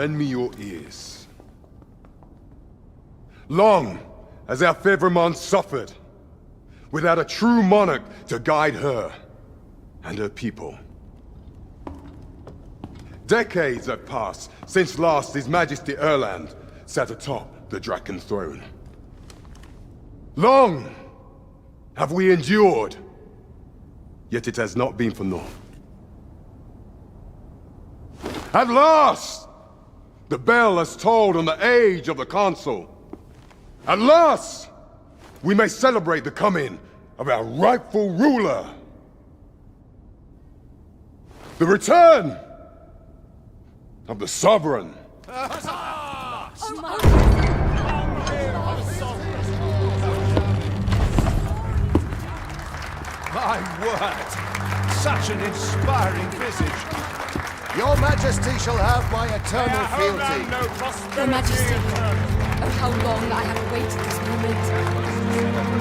lend me your ears. Long has our Fevrimond suffered, without a true monarch to guide her and her people. Decades have passed since last His Majesty Erland sat atop the Draken throne. Long have we endured, yet it has not been for naught. At last, the bell has tolled on the age of the Council. At last, we may celebrate the coming of our rightful ruler. The return of the Sovereign. My word! Such an inspiring visage! Your Majesty shall have my eternal fealty. Your Majesty, oh how long I have awaited this moment.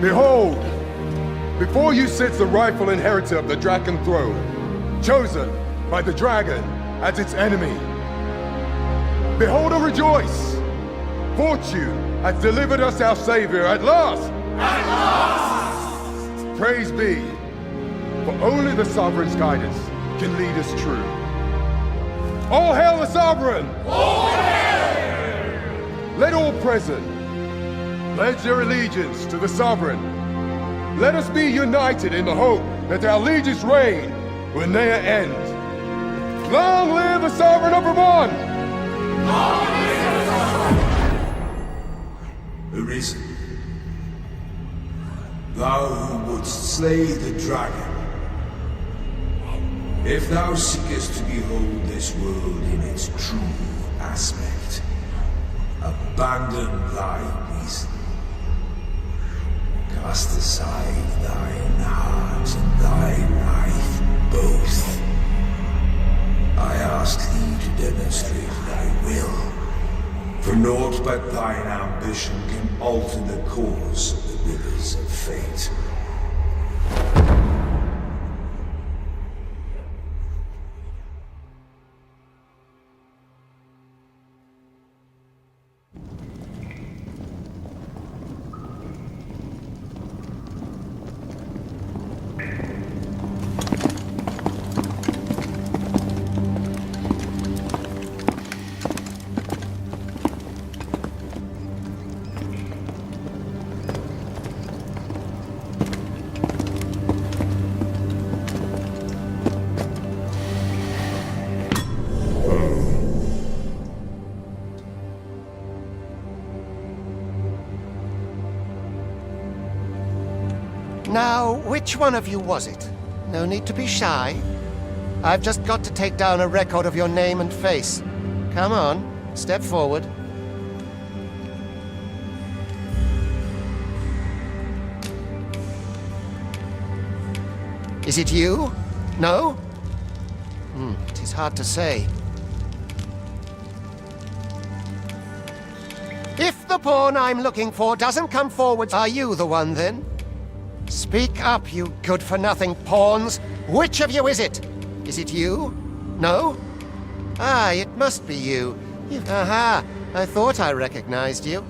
Behold, before you sits the rightful inheritor of the Draken throne, chosen by the dragon as its enemy. Behold and rejoice! Fortune has delivered us our savior at last! At last! Praise be, for only the Sovereign's guidance can lead us true. All hail the Sovereign! All hail! Let all present pledge their allegiance to the Sovereign. Let us be united in the hope that our liege's reign will ne'er end. Long live the Sovereign of Vermont! Long live the Sovereign! Arisen, thou who wouldst slay the dragon, if thou seekest to behold this world in its true aspect, abandon thy reason. Cast aside thine heart and thy life both. I ask thee to demonstrate thy will, for naught but thine ambition can alter the course of the rivers of fate. Now, which one of you was it? No need to be shy. I've just got to take down a record of your name and face. Come on, step forward. Is it you? No? It is hard to say. If the pawn I'm looking for doesn't come forward, are you the one then? Speak up, you good-for-nothing pawns. Which of you is it? Is it you? No? Ah, it must be you. Aha, I thought I recognized you.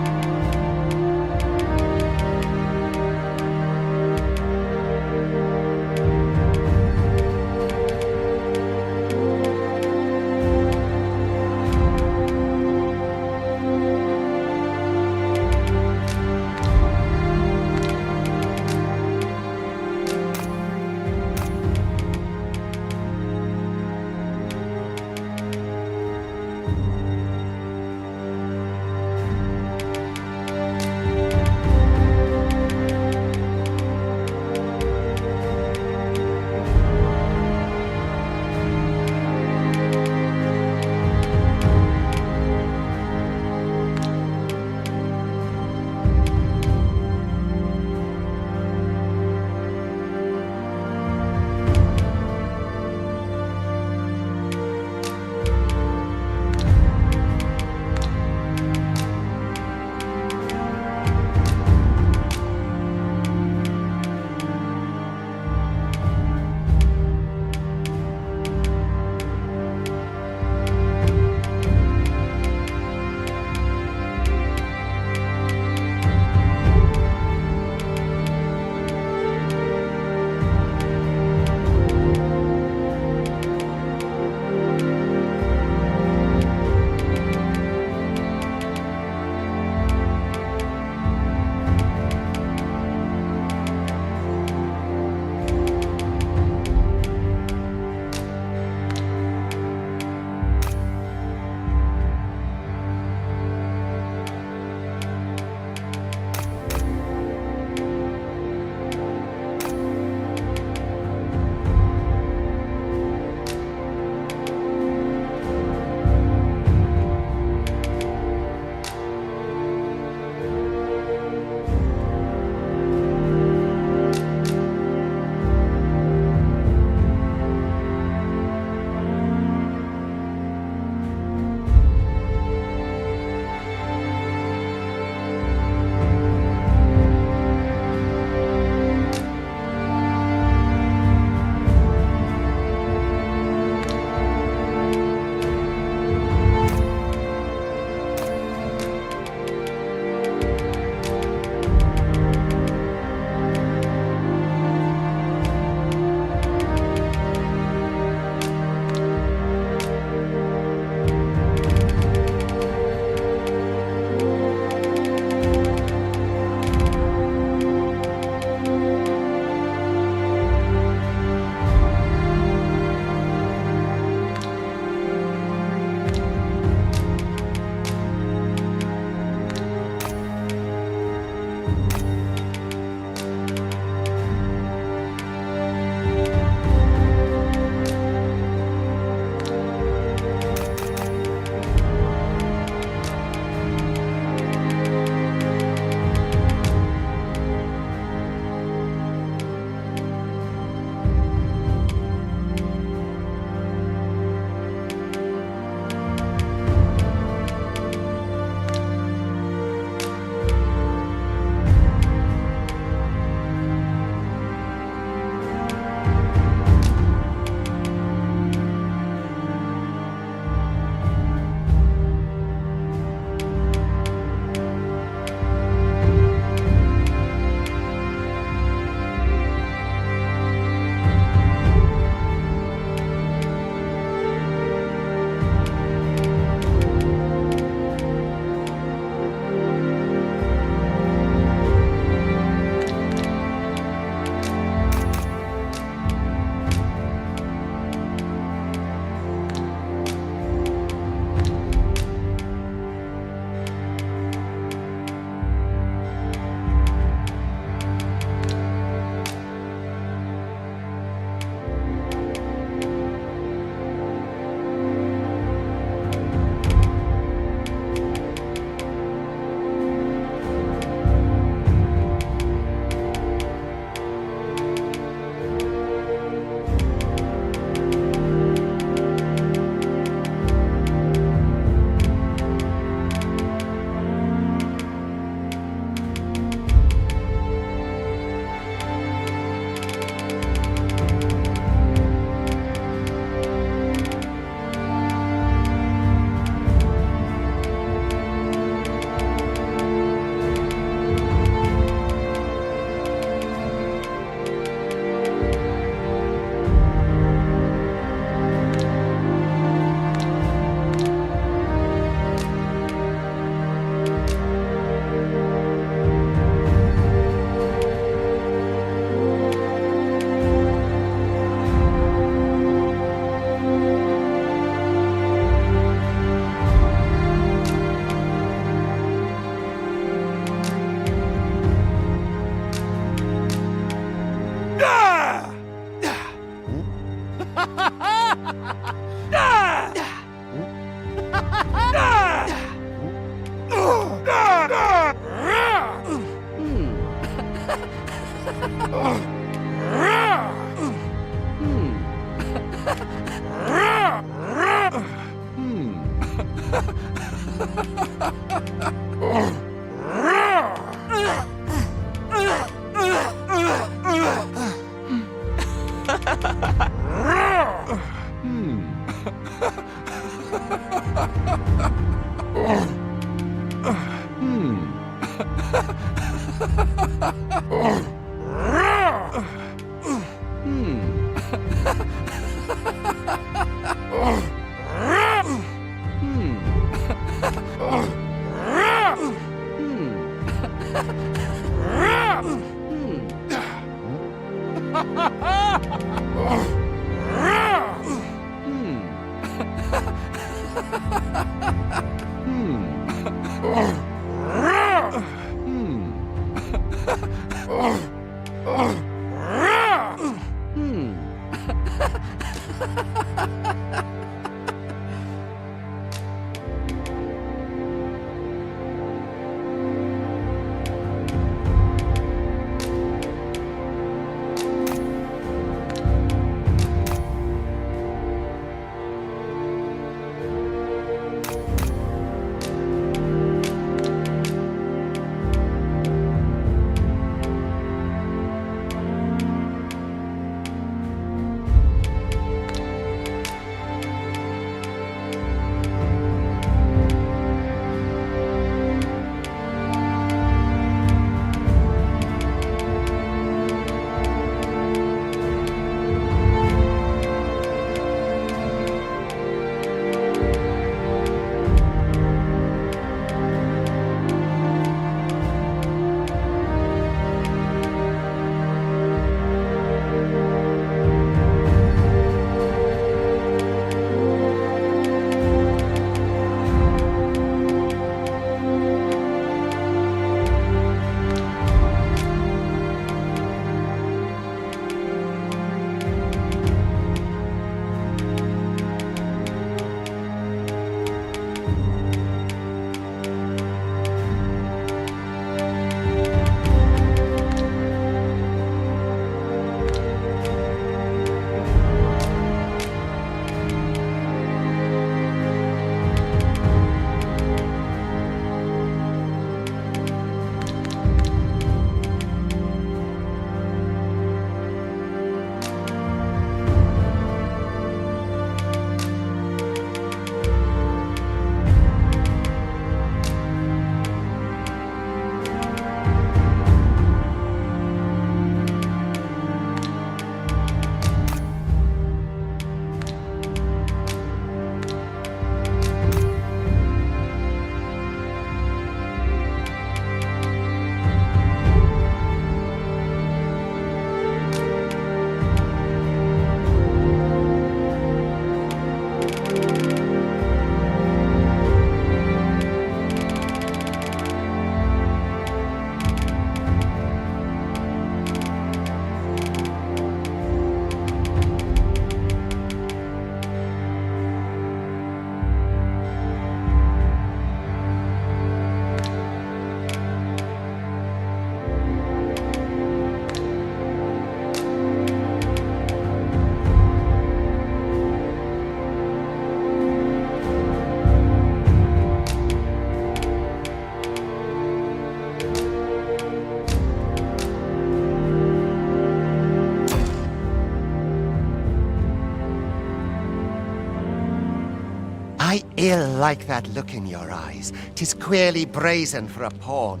I ill like that look in your eyes. 'Tis queerly brazen for a pawn.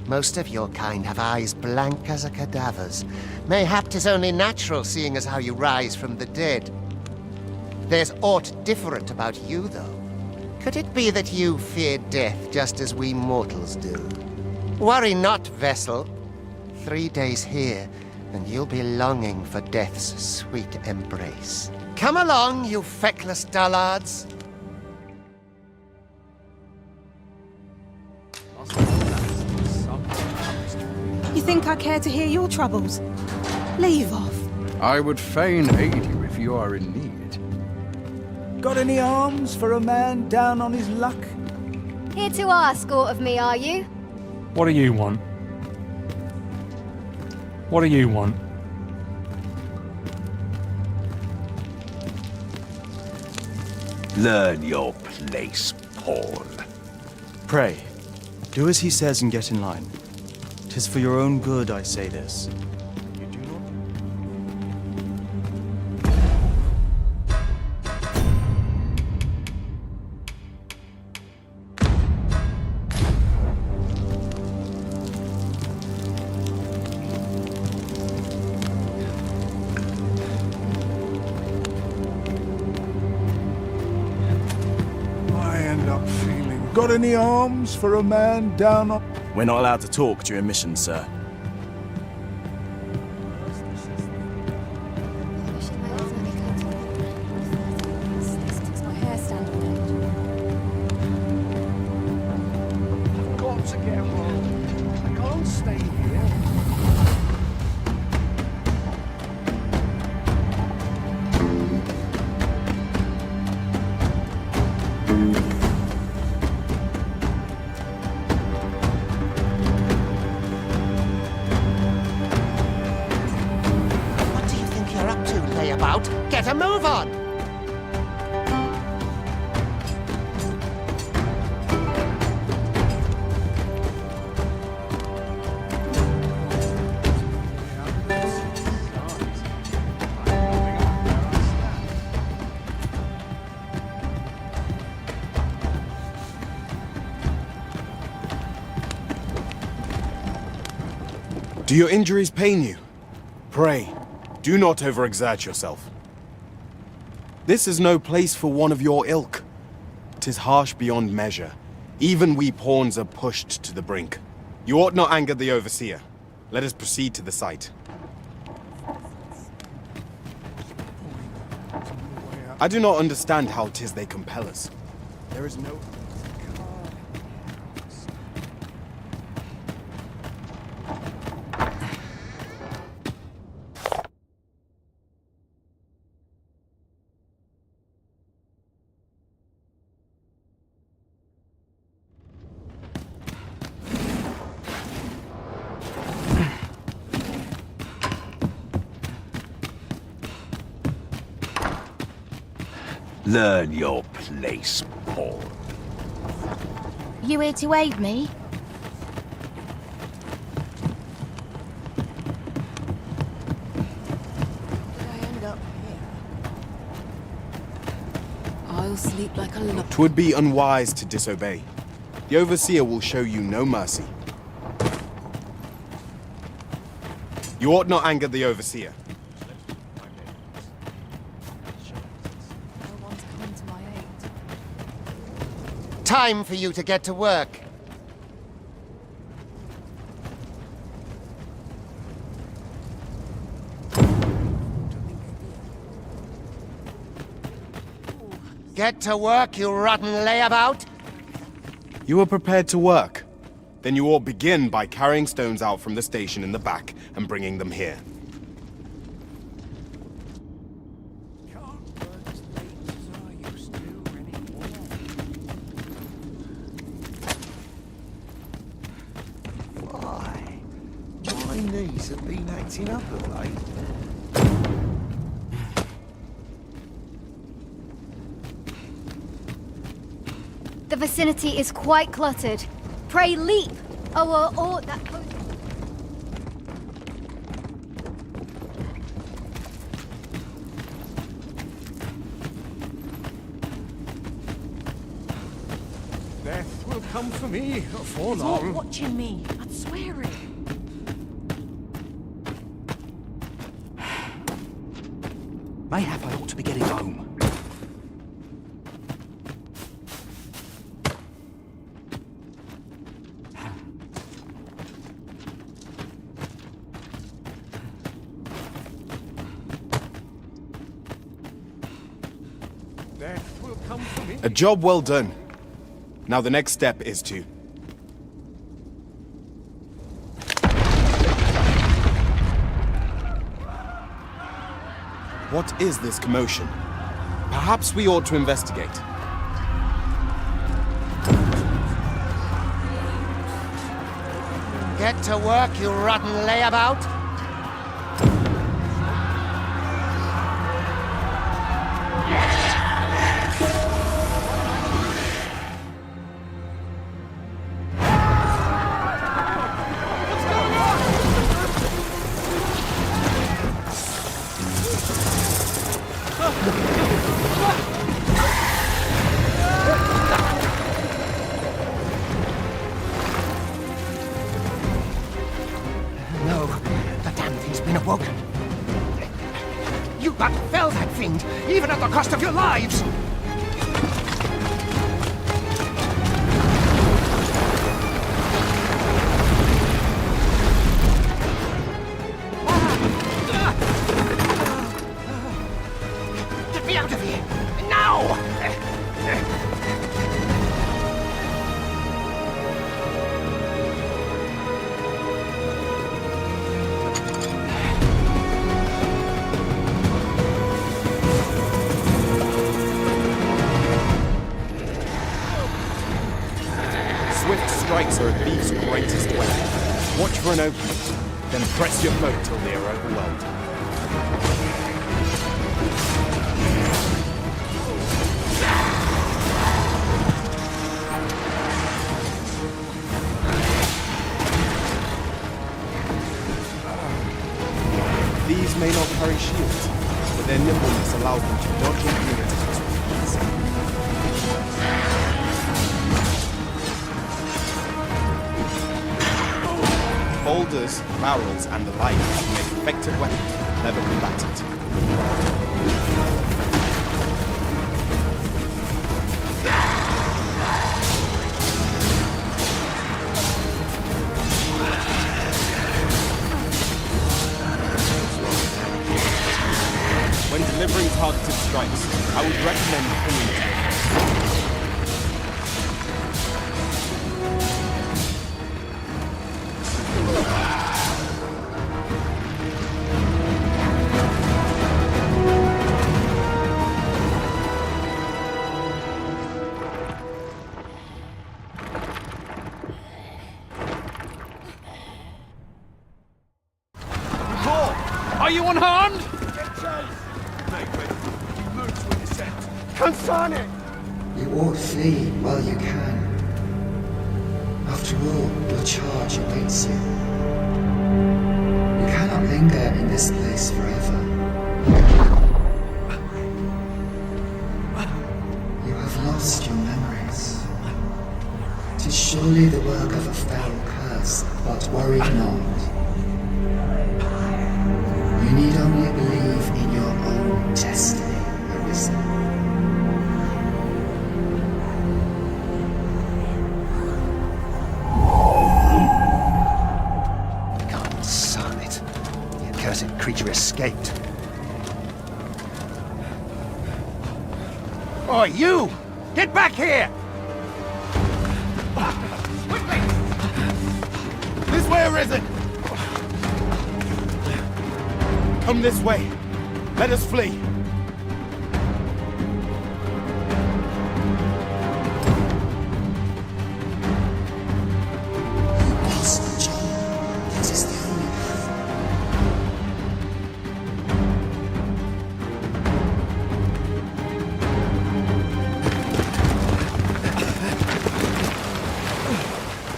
Most of your kind have eyes blank as a cadaver's. Mayhap 'tis only natural, seeing as how you rise from the dead. There's aught different about you, though. Could it be that you fear death just as we mortals do? Worry not, vessel. 3 days here, and you'll be longing for death's sweet embrace. Come along, you feckless dullards. You think I care to hear your troubles? Leave off. I would fain aid you if you are in need. Got any alms for a man down on his luck? Here to ask aught of me, are you? What do you want? What do you want? Learn your place, Paul. Pray, do as he says and get in line. 'Tis for your own good I say this. You do not... I end up feeling. Got any arms for a man down on. We're not allowed to talk during missions, sir. This makes my hair stand on end. I've got to get home. I can't stay here. What do you think you're up to, layabout? Get a move on! Do your injuries pain you? Pray, do not overexert yourself. This is no place for one of your ilk. 'Tis harsh beyond measure. Even we pawns are pushed to the brink. You ought not anger the overseer. Let us proceed to the site. I do not understand how 'tis they compel us. There is no... Learn your place, Paul. You here to aid me? Did I end up here? I'll sleep like a log. 'Twould be unwise to disobey. The overseer will show you no mercy. You ought not anger the overseer. No one's coming to my aid. Time for you to get to work. Get to work, you rotten layabout! You are prepared to work. Then you ought begin by carrying stones out from the station in the back and bringing them here. Can't work as late as I used to anymore. Why? My knees have been acting up of late. The vicinity is quite cluttered. Pray leap! Or that... Death will come for me before long. Watching me. I'd swear it. Mayhap I ought to be getting home. Death will come for me. A job well done. Now the next step is to... What is this commotion? Perhaps we ought to investigate. Get to work, you rotten layabout! cost of your lives! Get me out of here! Now! Swift strikes are a thief's greatest weapon. Watch for an opening, then press your foe till they are overwhelmed. These may not carry shields, but their nimbleness allows them to dodge into attacks with ease. Boulders, barrels, and the like make effective weapons for clever combatant. When delivering targeted strikes, I would recommend pinging it. Are you unharmed? Consane! You ought flee while you can. After all, your charge awaits you. You cannot linger in this place forever. You have lost your memories. 'Tis surely the work of a fell curse, but worry not. You need only believe in your own destiny, Arisen. Son it. The accursed creature escaped. Oi, you! Get back here! Quickly! This way, Arisen! Come this way. Let us flee.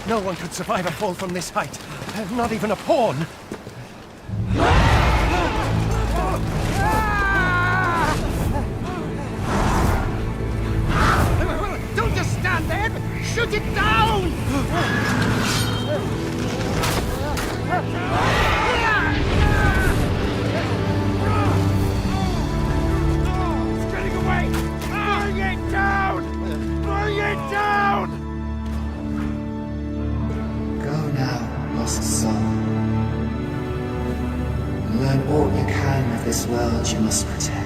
No one could survive a fall from this height. Not even a pawn. Don't just stand there, but shoot it down! It's getting away! Bring it down! Bring it down! Go now, lost soul. Learn all you can of this world you must protect.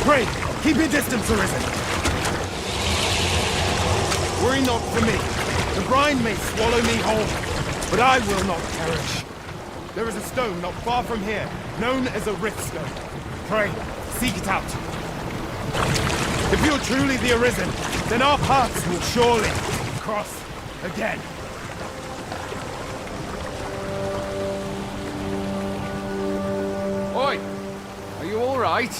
Pray, keep your distance, Arisen. Worry not for me. The brine may swallow me whole, but I will not perish. There is a stone not far from here, known as a rift stone. Pray, seek it out. If you're truly the Arisen, then our paths will surely cross again. Oi! Are you all right?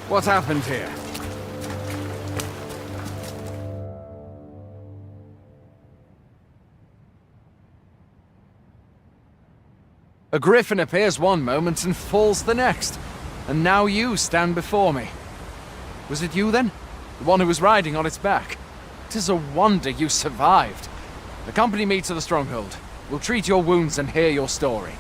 What happened here? A griffin appears one moment and falls the next. And now you stand before me. Was it you then? The one who was riding on its back? 'Tis a wonder you survived. Accompany me to the stronghold. We'll treat your wounds and hear your story.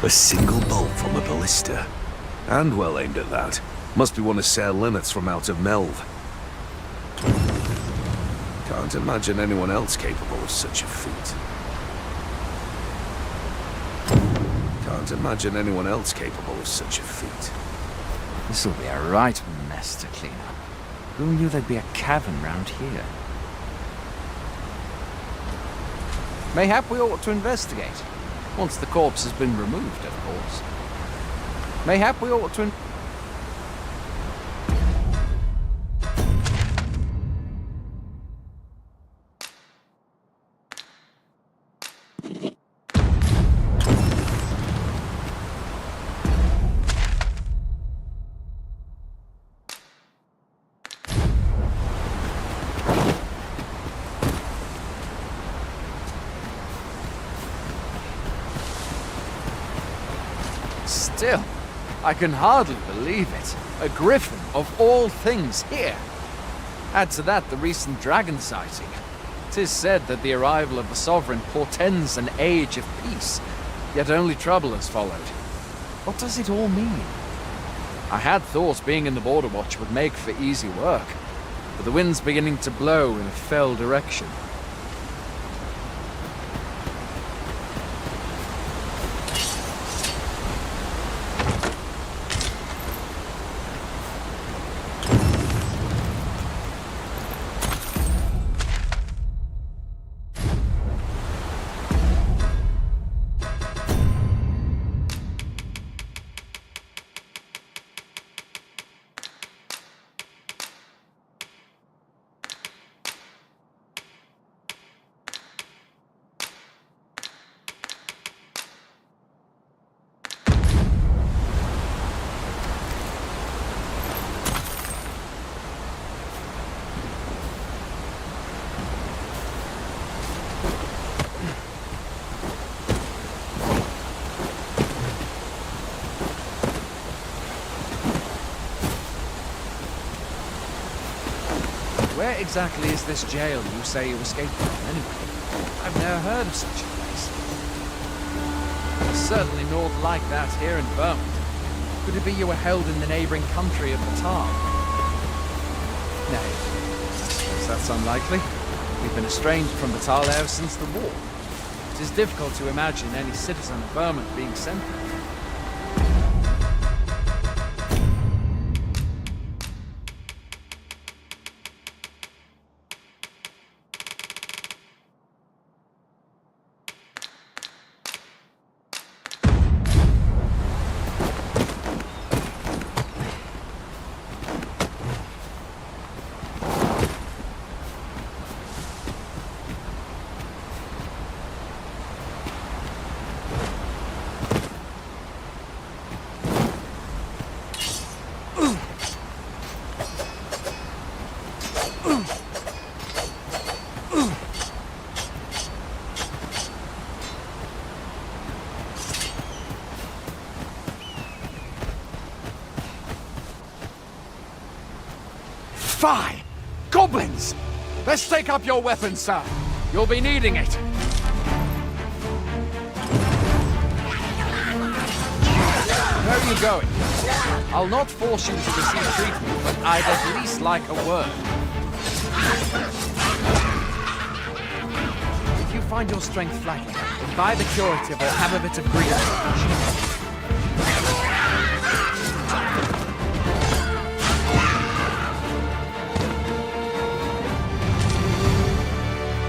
A single bolt from a ballista. And well aimed at that. Must be one of Ser Lineth's from out of Melve. Can't imagine anyone else capable of such a feat. Can't imagine anyone else capable of such a feat. This'll be a right mess to clean up. Who knew there'd be a cavern round here? Mayhap we ought to investigate. Once the corpse has been removed, of course. Mayhap we ought to... Still, I can hardly believe it. A griffin, of all things, here. Add to that the recent dragon sighting. 'Tis said that the arrival of the Sovereign portends an age of peace, yet only trouble has followed. What does it all mean? I had thought being in the Border Watch would make for easy work, but the wind's beginning to blow in a fell direction. Where exactly is this jail you say you escaped from, anyway? I've never heard of such a place. There's certainly naught like that here in Vermont. Could it be you were held in the neighboring country of Batar? Nay, I suppose that's unlikely. We've been estranged from Batar since the war. It is difficult to imagine any citizen of Vermont being sent there. Fie! Goblins! Let's take up your weapons, sir. You'll be needing it. Where are you going? I'll not force you to receive treatment, but I'd at least like a word. If you find your strength flagging, then buy the curative or have a bit of grief.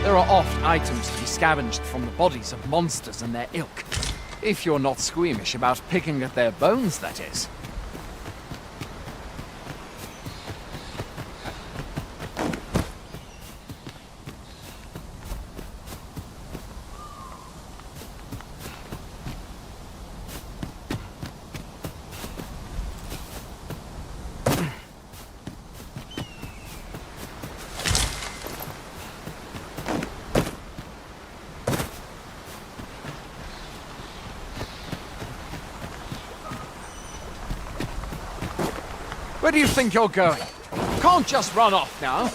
There are oft items to be scavenged from the bodies of monsters and their ilk. If you're not squeamish about picking at their bones, that is. Where do you think you're going? You can't just run off now.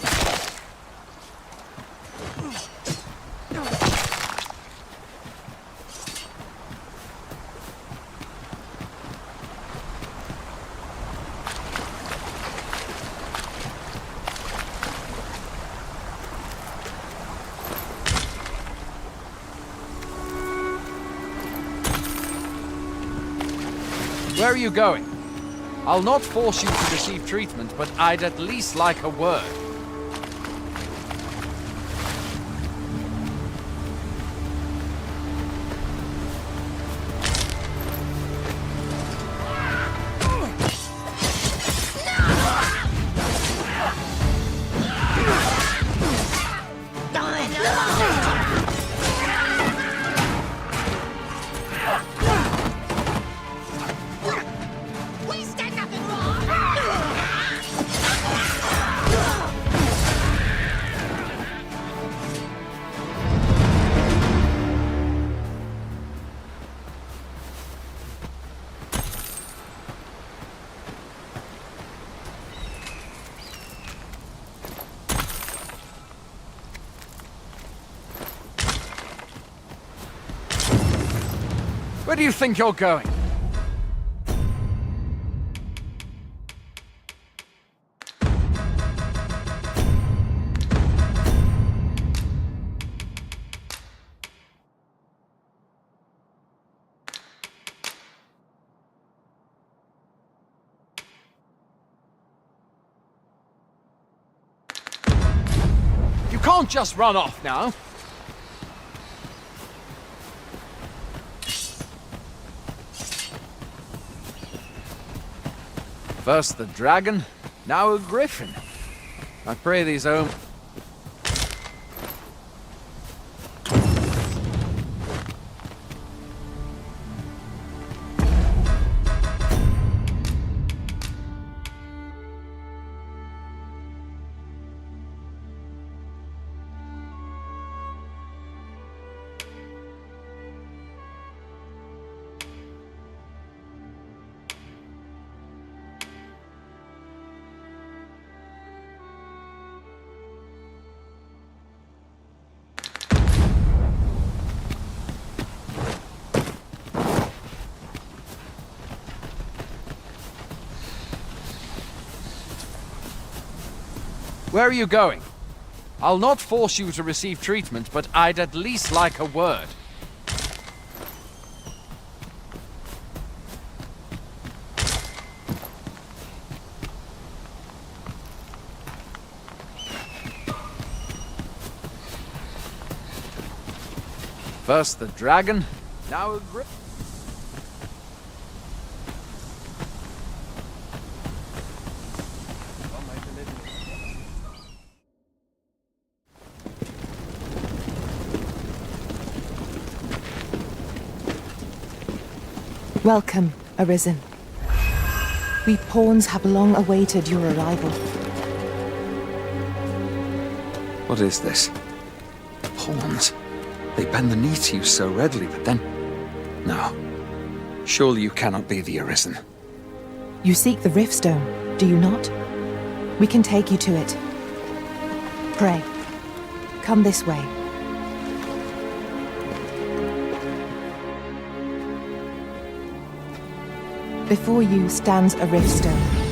Where are you going? I'll not force you to receive treatment, but I'd at least like a word. Where do you think you're going? You can't just run off now. First the dragon, now a griffin. I pray these omens... Where are you going? I'll not force you to receive treatment, but I'd at least like a word. First the dragon, now a grip. Welcome, Arisen. We pawns have long awaited your arrival. What is this? Pawns? They bend the knee to you so readily, but then... No. Surely you cannot be the Arisen. You seek the Riftstone, do you not? We can take you to it. Pray. Come this way. Before you stands a riftstone.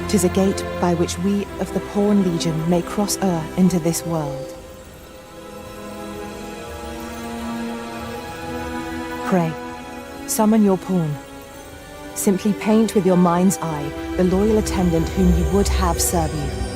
Tis a gate by which we of the Pawn Legion may cross into this world. Pray, summon your pawn. Simply paint with your mind's eye the loyal attendant whom you would have serve you.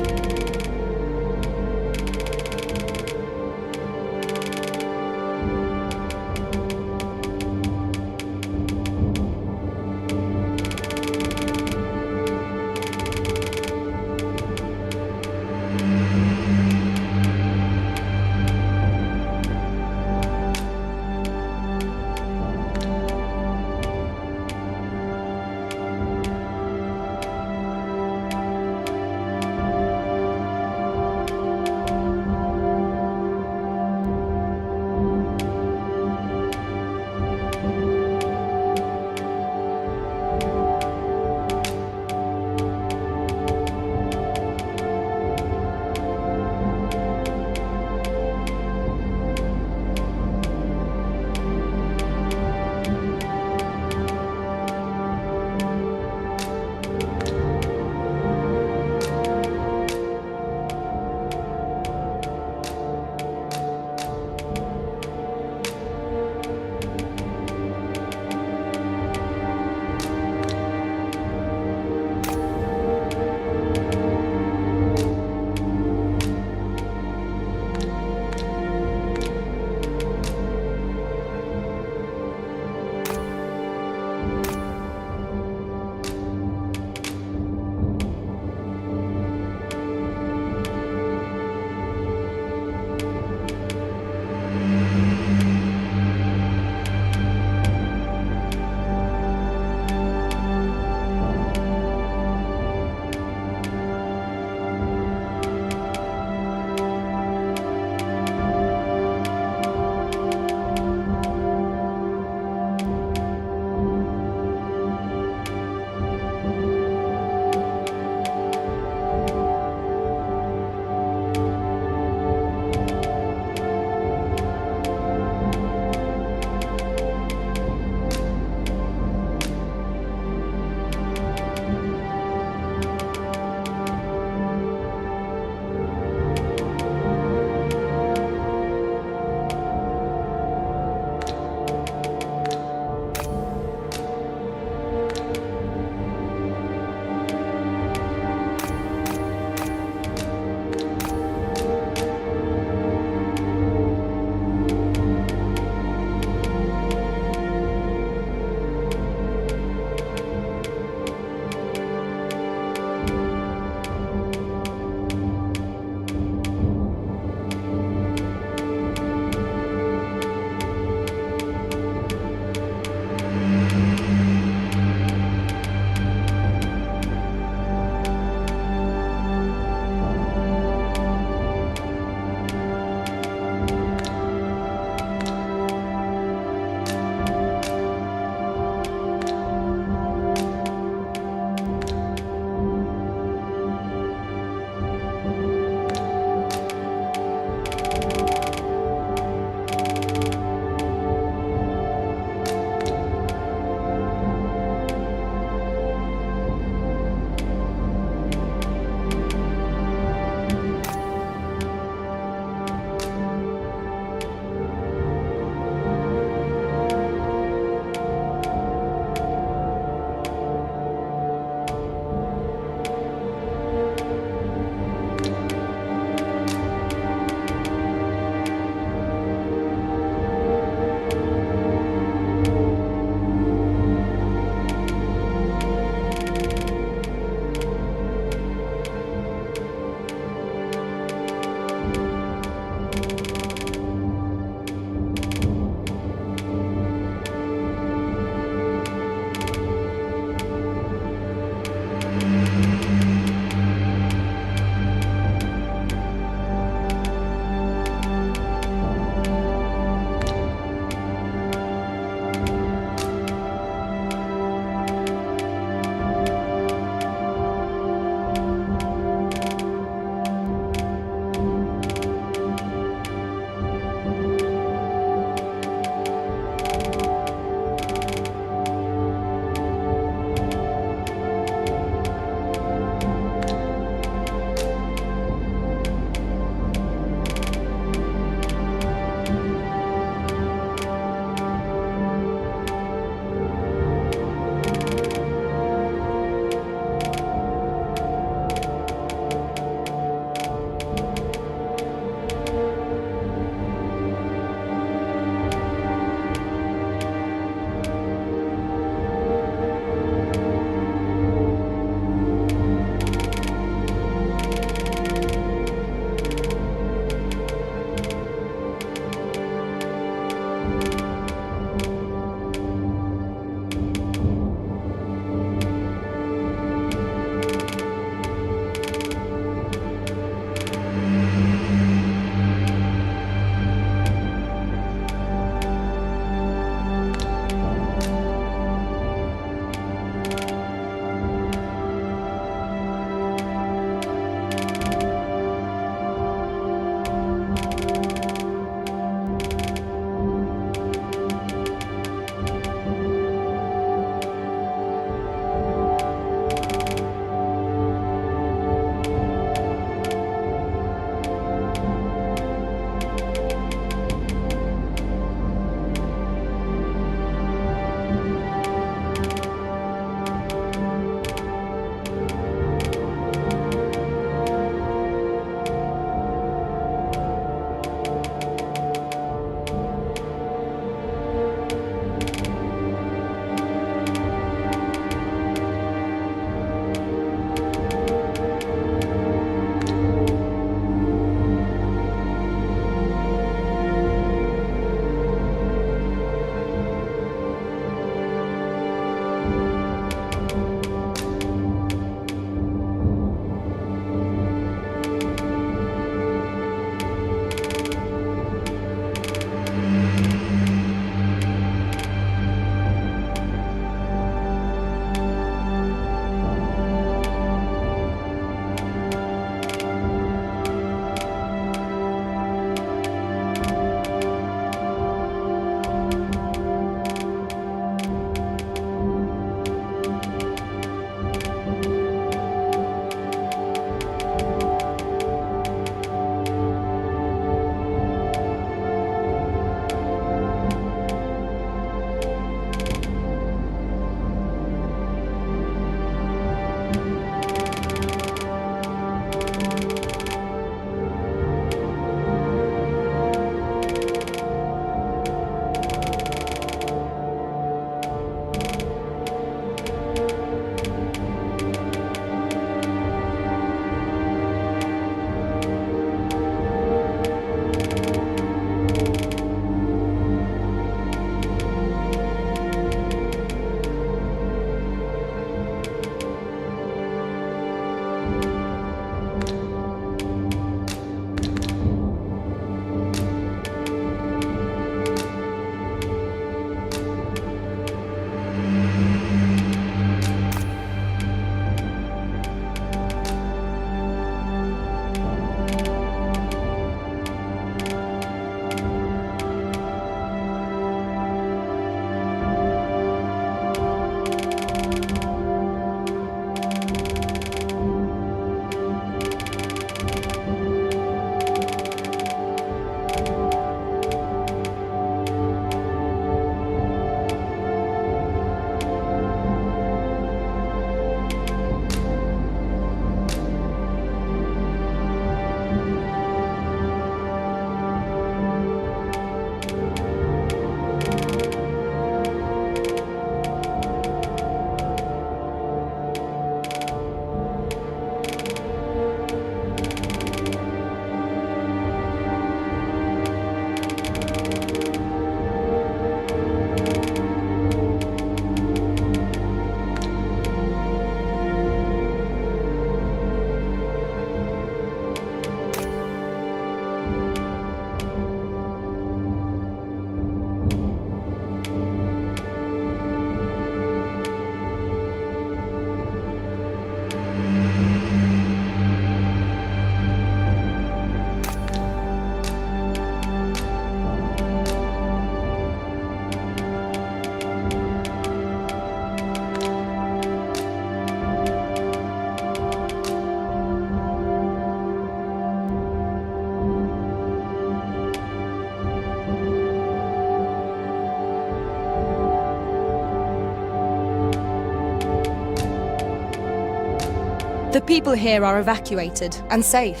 The people here are evacuated and safe.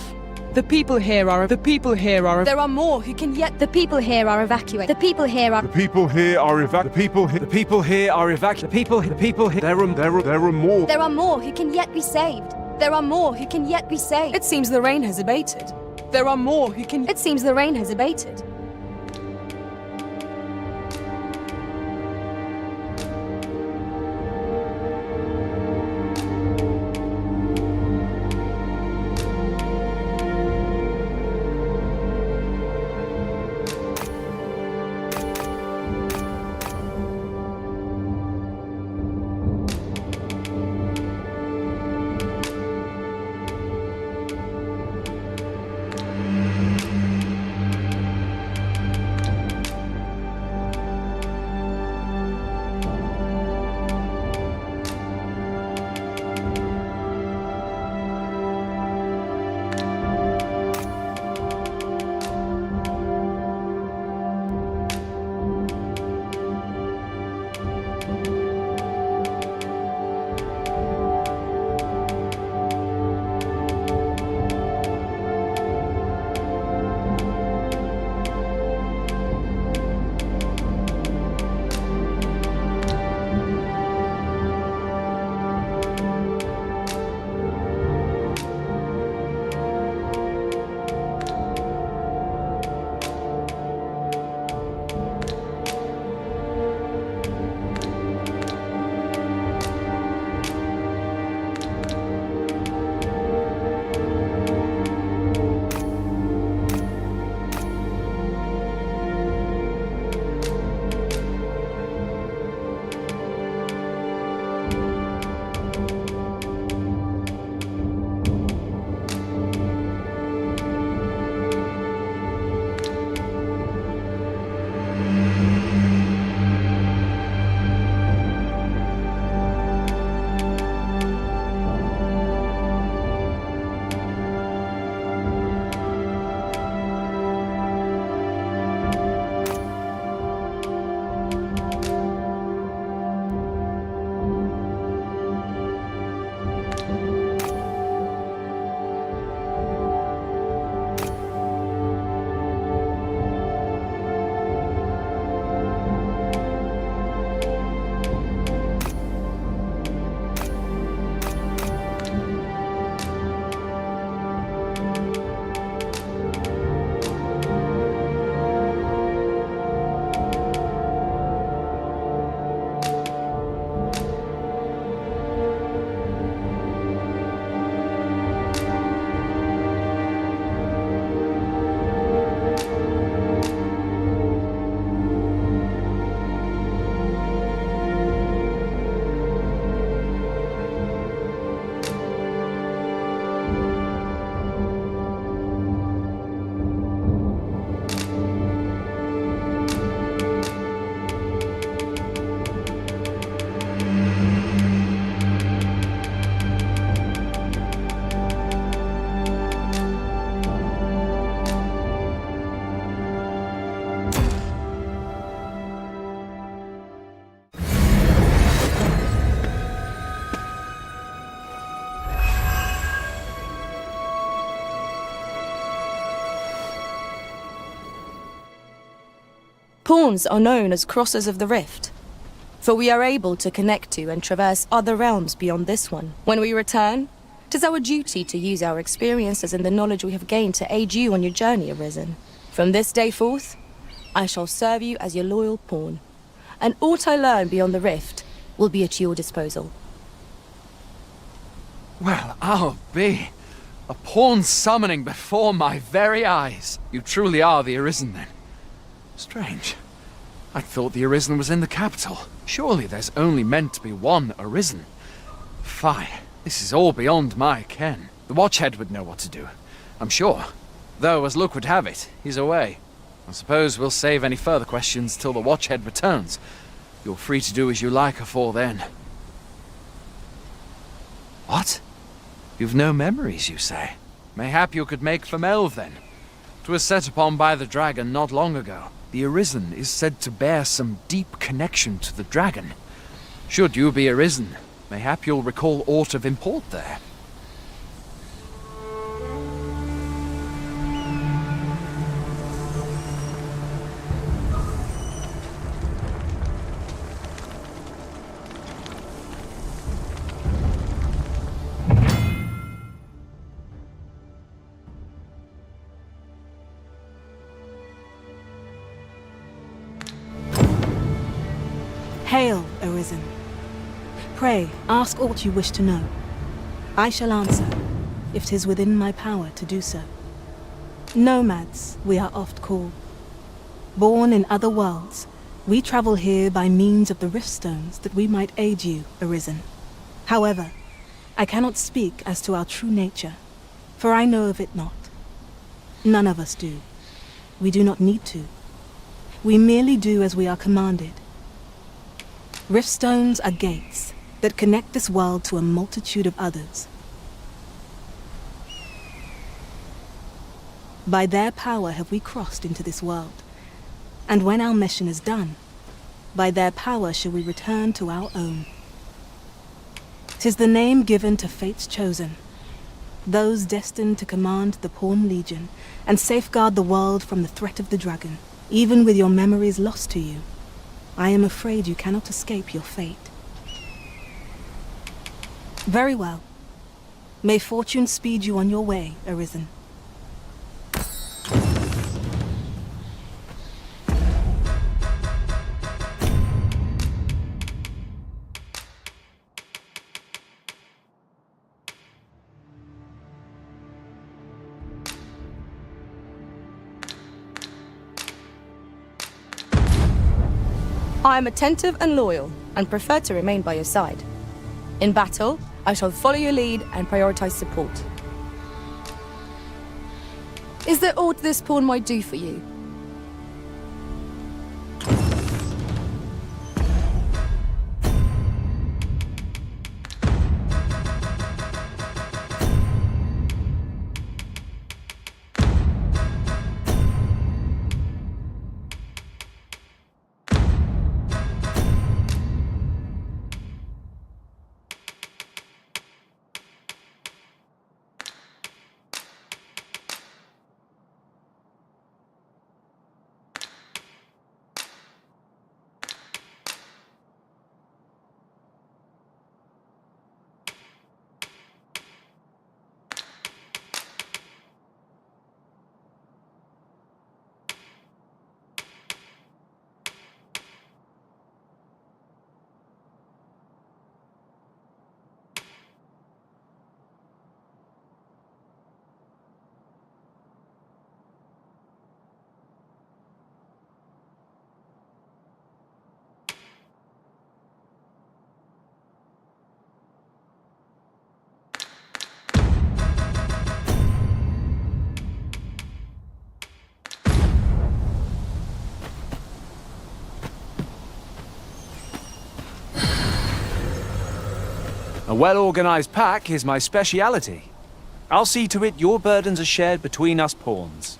The people here are. There are more who can yet. The people here are evacuated. The people here are. The people here are evacuated. The people here are evacuated. The people here. There are more. There are more who can yet be saved. There are more who can yet be saved. It seems the rain has abated. There are more who can. It seems the rain has abated. Pawns are known as crossers of the rift, for we are able to connect to and traverse other realms beyond this one. When we return, it is our duty to use our experiences and the knowledge we have gained to aid you on your journey, Arisen. From this day forth, I shall serve you as your loyal pawn, and aught I learn beyond the rift will be at your disposal. Well, I'll be. A pawn summoning before my very eyes. You truly are the Arisen, then. Strange. I thought the Arisen was in the capital. Surely there's only meant to be one Arisen. Fie, this is all beyond my ken. The Watchhead would know what to do, I'm sure. Though, as luck would have it, he's away. I suppose we'll save any further questions till the Watchhead returns. You're free to do as you like afore then. What? You've no memories, you say? Mayhap you could make for Melve, then. 'Twas set upon by the dragon not long ago. The Arisen is said to bear some deep connection to the dragon. Should you be Arisen, mayhap you'll recall aught of import there. Arisen. Pray, ask aught you wish to know. I shall answer, if 'tis within my power to do so. Nomads, we are oft called. Born in other worlds, we travel here by means of the rift stones that we might aid you, Arisen. However, I cannot speak as to our true nature, for I know of it not. None of us do. We do not need to. We merely do as we are commanded. Rift stones are gates that connect this world to a multitude of others. By their power have we crossed into this world, and when our mission is done, by their power shall we return to our own. 'Tis the name given to fate's chosen, those destined to command the Pawn Legion and safeguard the world from the threat of the dragon. Even with your memories lost to you, I am afraid you cannot escape your fate. Very well. May fortune speed you on your way, Arisen. I am attentive and loyal, and prefer to remain by your side. In battle, I shall follow your lead and prioritize support. Is there aught this pawn might do for you? A well-organized pack is my speciality. I'll see to it your burdens are shared between us pawns.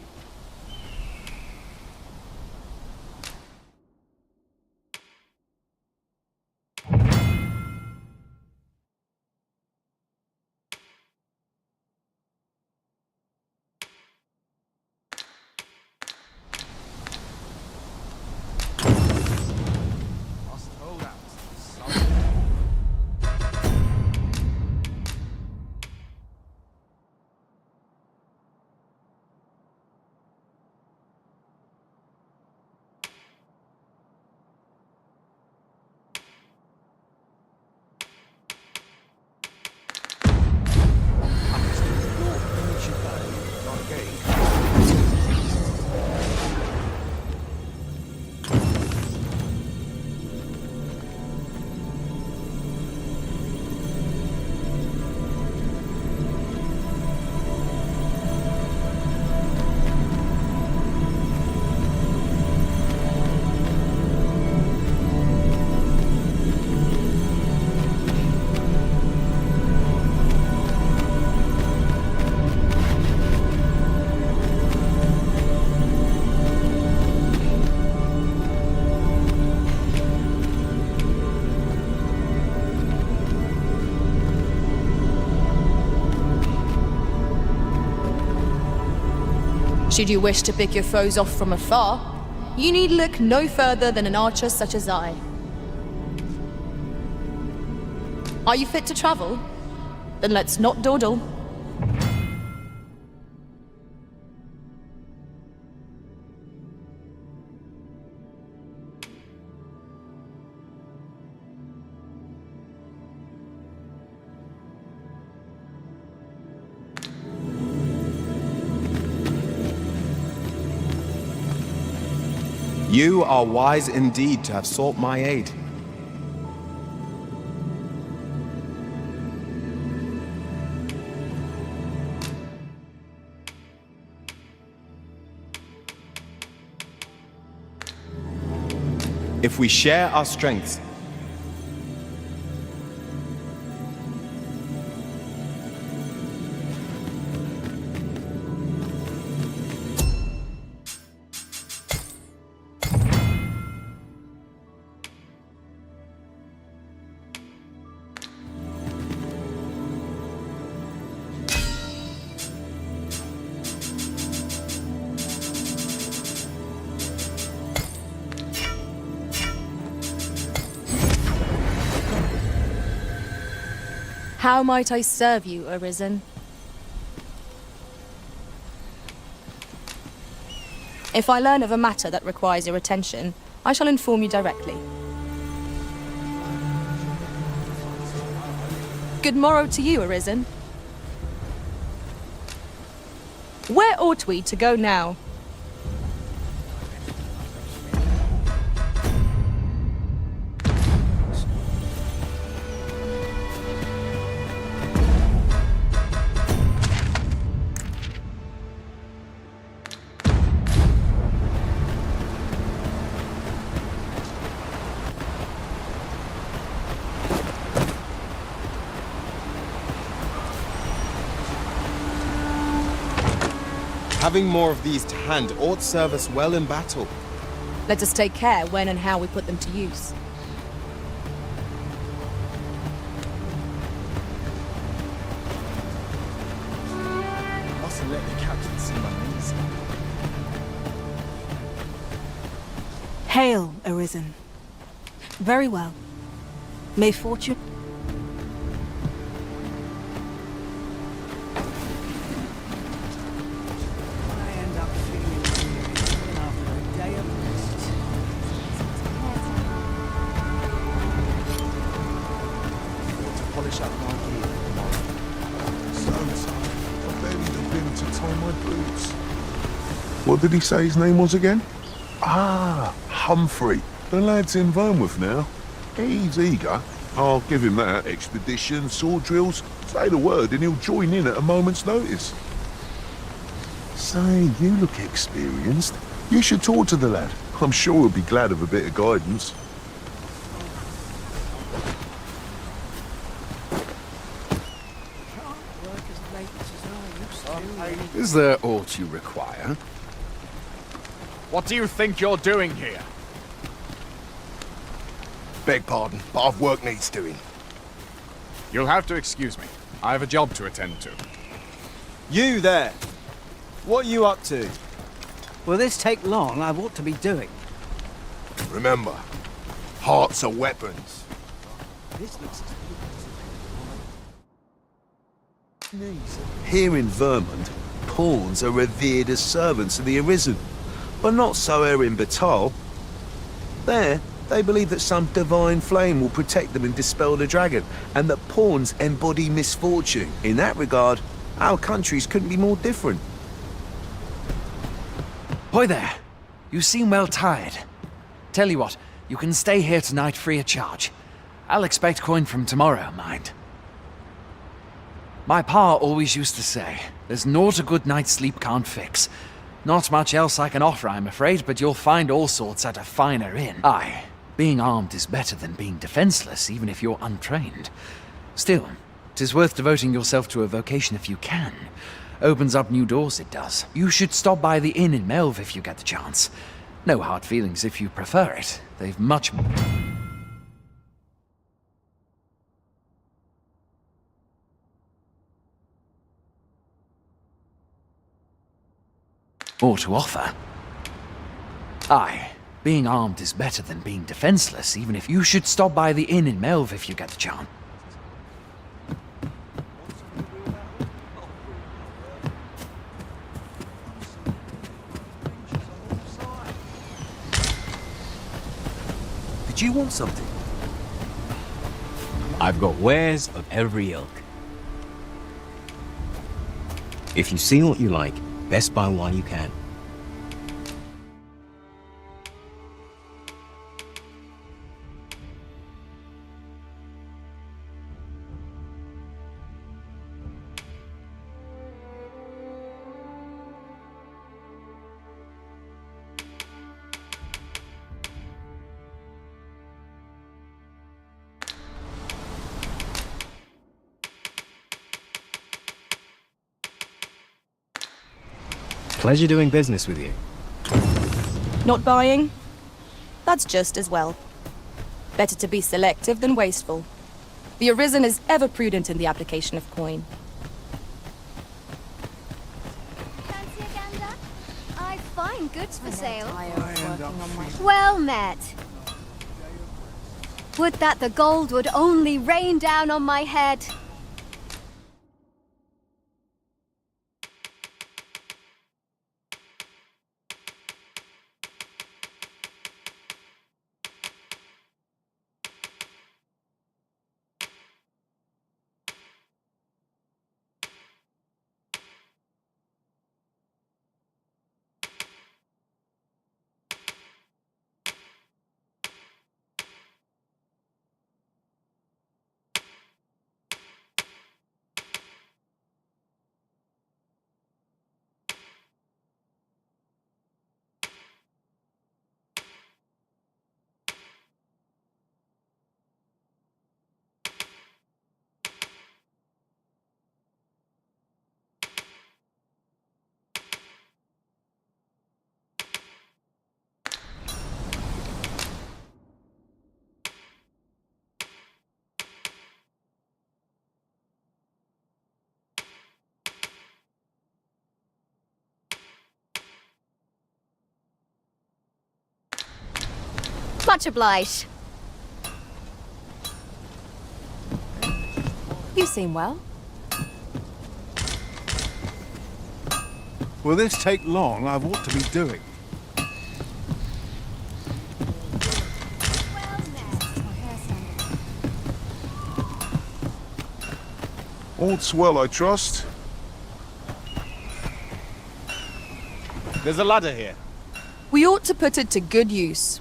Should you wish to pick your foes off from afar, you need look no further than an archer such as I. Are you fit to travel? Then let's not dawdle. You are wise indeed to have sought my aid. If we share our strengths, How might I serve you, Arisen? If I learn of a matter that requires your attention, I shall inform you directly. Good morrow to you, Arisen. Where ought we to go now? having more of these to hand ought serve us well in battle. Let us take care when and how we put them to use. Mustn't let the captain see my knees. Hail, Arisen. Very well. May fortune... What did he say his name was again? Ah, Humphrey. The lad's in Vermouth now. He's eager. I'll give him that. Expedition, sword drills. Say the word and he'll join in at a moment's notice. Say, you look experienced. You should talk to the lad. I'm sure he'll be glad of a bit of guidance. Is there aught you require? What do you think you're doing here? Beg pardon, but I've work needs doing. You'll have to excuse me. I have a job to attend to. You there! What are you up to? Will this take long? I ought to be doing. Remember, hearts are weapons. This looks Here in Vermont, pawns are revered as servants of the Arisen, but not so here in Batal. There, they believe that some divine flame will protect them and dispel the dragon, and that pawns embody misfortune. In that regard, our countries couldn't be more different. Hoy there. You seem well tired. Tell you what, you can stay here tonight free of charge. I'll expect coin from tomorrow, mind. My pa always used to say, there's naught a good night's sleep can't fix. Not much else I can offer, I'm afraid, but you'll find all sorts at a finer inn. Aye, being armed is better than being defenseless, even if you're untrained. Still, 'tis worth devoting yourself to a vocation if you can. Opens up new doors, it does. You should stop by the inn in Melve if you get the chance. No hard feelings if you prefer it. They've much... more to offer. Aye, being armed is better than being defenseless, even if you should stop by the inn in Melve if you get the chance. Did you want something? I've got wares of every ilk. If you see what you like, best buy while you can. Pleasure doing business with you. Not buying? That's just as well. Better to be selective than wasteful. The Arisen is ever prudent in the application of coin. Fancy a gander? I find goods for sale. Well met. Would that the gold would only rain down on my head. Much obliged. You seem well. Will this take long? I've what to be doing. All's well, I trust. There's a ladder here. We ought to put it to good use.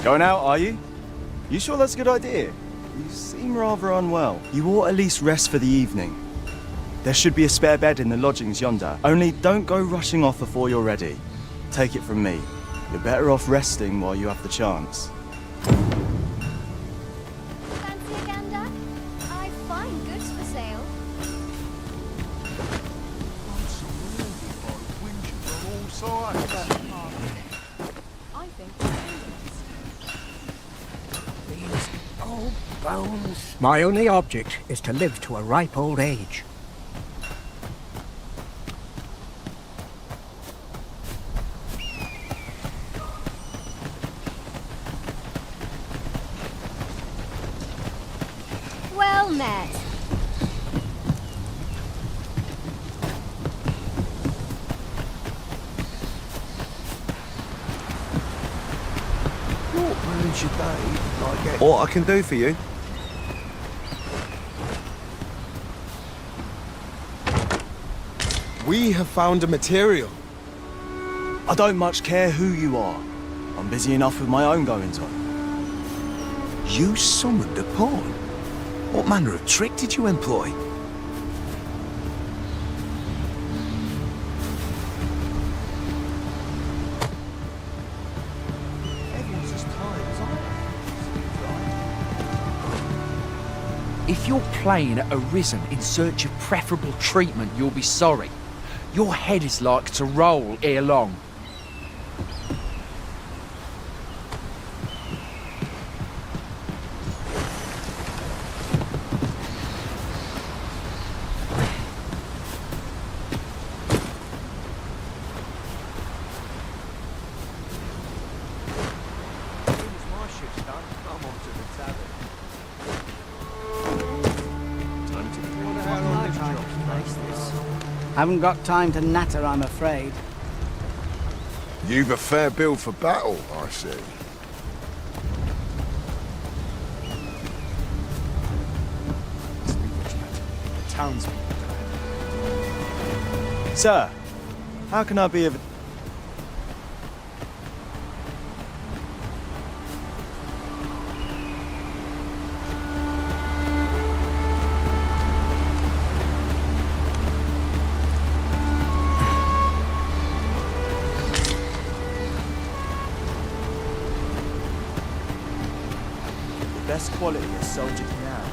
Going out, are you? You sure that's a good idea? You seem rather unwell. You ought at least rest for the evening. There should be a spare bed in the lodgings yonder. Only don't go rushing off before you're ready. Take it from me. You're better off resting while you have the chance. Fancy a gander? I find goods for sale. I think Old bones. My only object is to live to a ripe old age. Well met. What ruins your day? What I can do for you? We have found a material. I don't much care who you are. I'm busy enough with my own goings-on. You summoned a pawn? What manner of trick did you employ? If you're playing at Arisen in search of preferable treatment, you'll be sorry. Your head is like to roll ere long. Haven't got time to natter, I'm afraid. You've a fair build for battle, I see. Townsman. Sir, how can I be of... The best quality a soldier can have.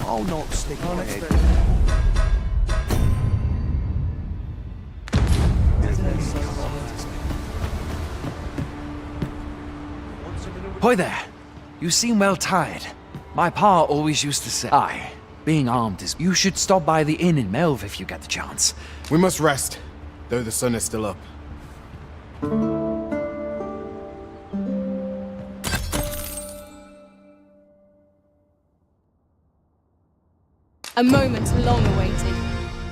I'll not stick my head. Hoy there! You seem well tired. My pa always used to say, aye, being armed is... You should stop by the inn in Melve if you get the chance. We must rest, though the sun is still up. A moment long awaited.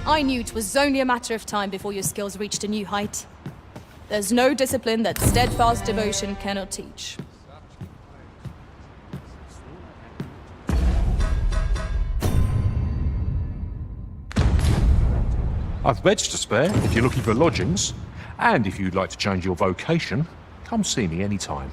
I knew 'twas only a matter of time before your skills reached a new height. There's no discipline that steadfast devotion cannot teach. I've beds to spare if you're looking for lodgings, and if you'd like to change your vocation, come see me anytime.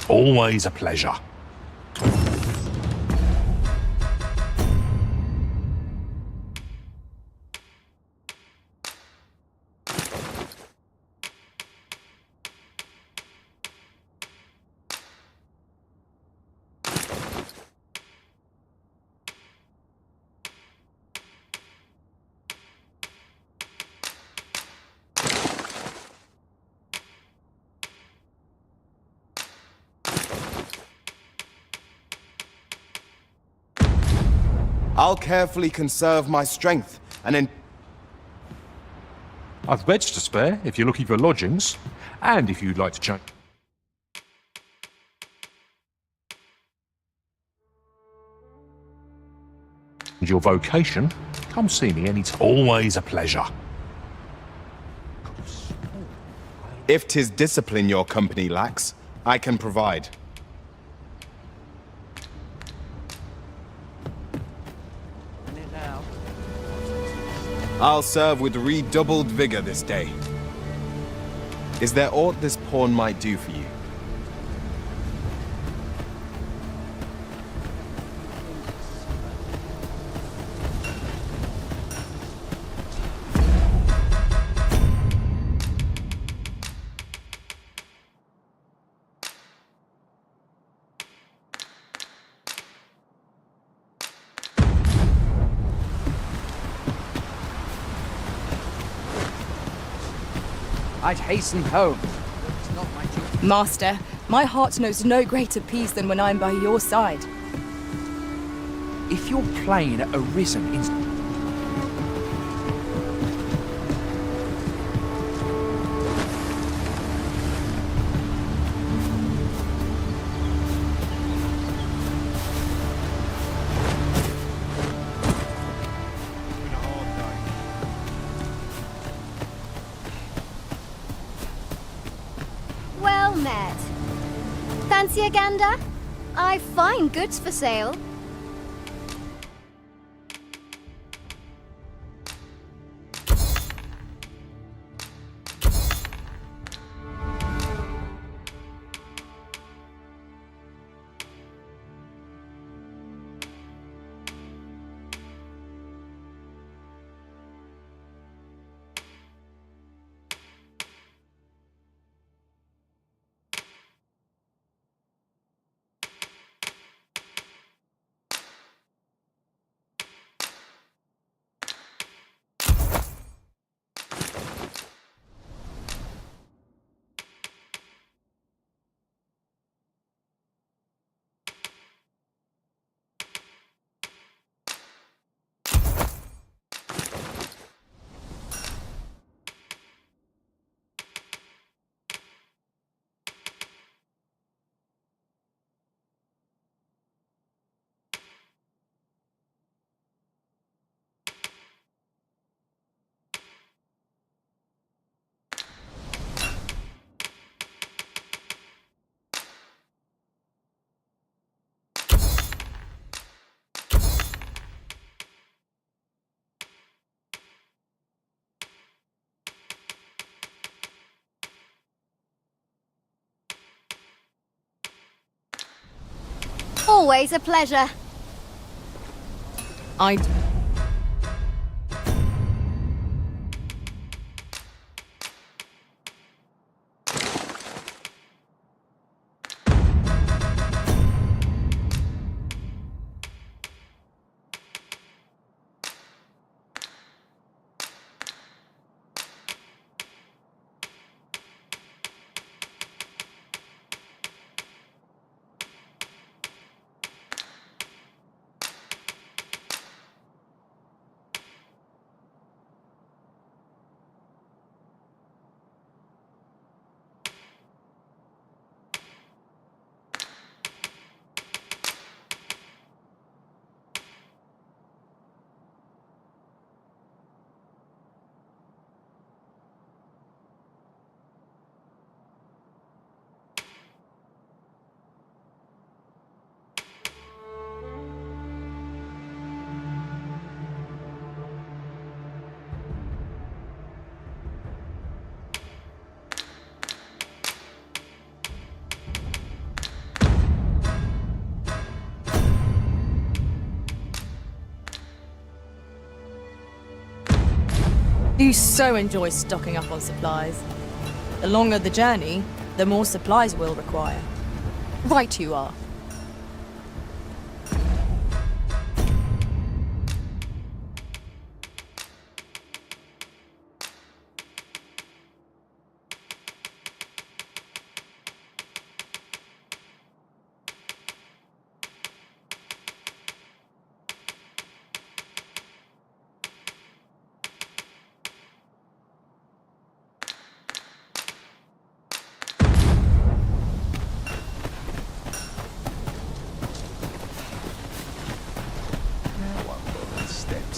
Always a pleasure. I'll carefully conserve my strength, and in... I've beds to spare if you're looking for lodgings, and if you'd like to change your vocation, come see me anytime. Always a pleasure. If 'tis discipline your company lacks, I can provide. I'll serve with redoubled vigor this day. Is there aught this pawn might do for you? I'd hasten home. Master, my heart knows no greater peace than when I'm by your side. If your plane arisen in... Well met. Fancy a gander? I've fine goods for sale. Always a pleasure. I... do so enjoy stocking up on supplies. The longer the journey, the more supplies we'll require. Right you are.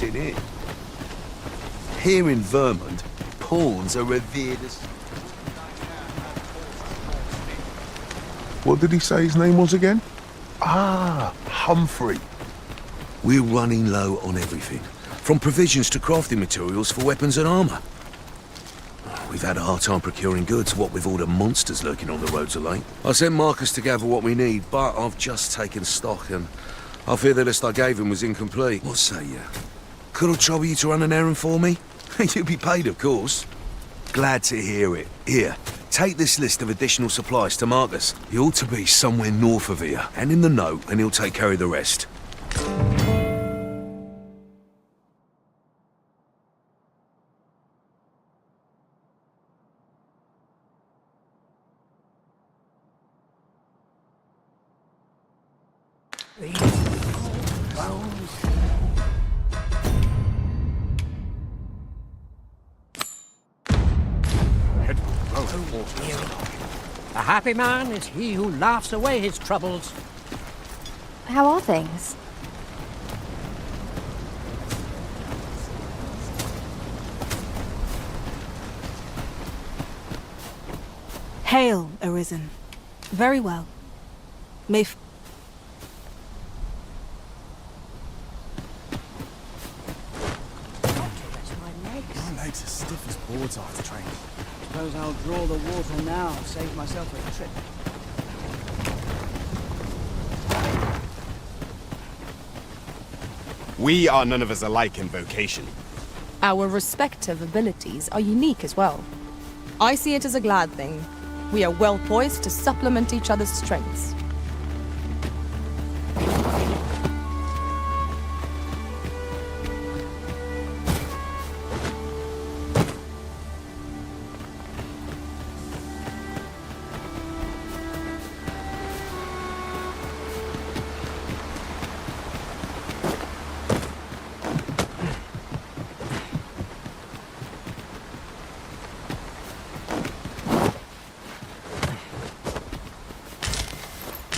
In it. Here in Vermont, pawns are revered as... What did he say his name was again? Ah, Humphrey. We're running low on everything, from provisions to crafting materials for weapons and armor. We've had a hard time procuring goods, what with all the monsters lurking on the roads of late. I sent Marcus to gather what we need, but I've just taken stock and I fear the list I gave him was incomplete. What say you? Could I trouble you to run an errand for me? You'll be paid, of course. Glad to hear it. Here, take this list of additional supplies to Marcus. He ought to be somewhere north of here. Hand him the note and he'll take care of the rest. A happy man is he who laughs away his troubles. How are things? Hail, Arisen. Very well. May My legs are stiff as boards after training. Suppose I'll draw the water now, save myself a trip. We are none of us alike in vocation. Our respective abilities are unique as well. I see it as a glad thing. We are well poised to supplement each other's strengths.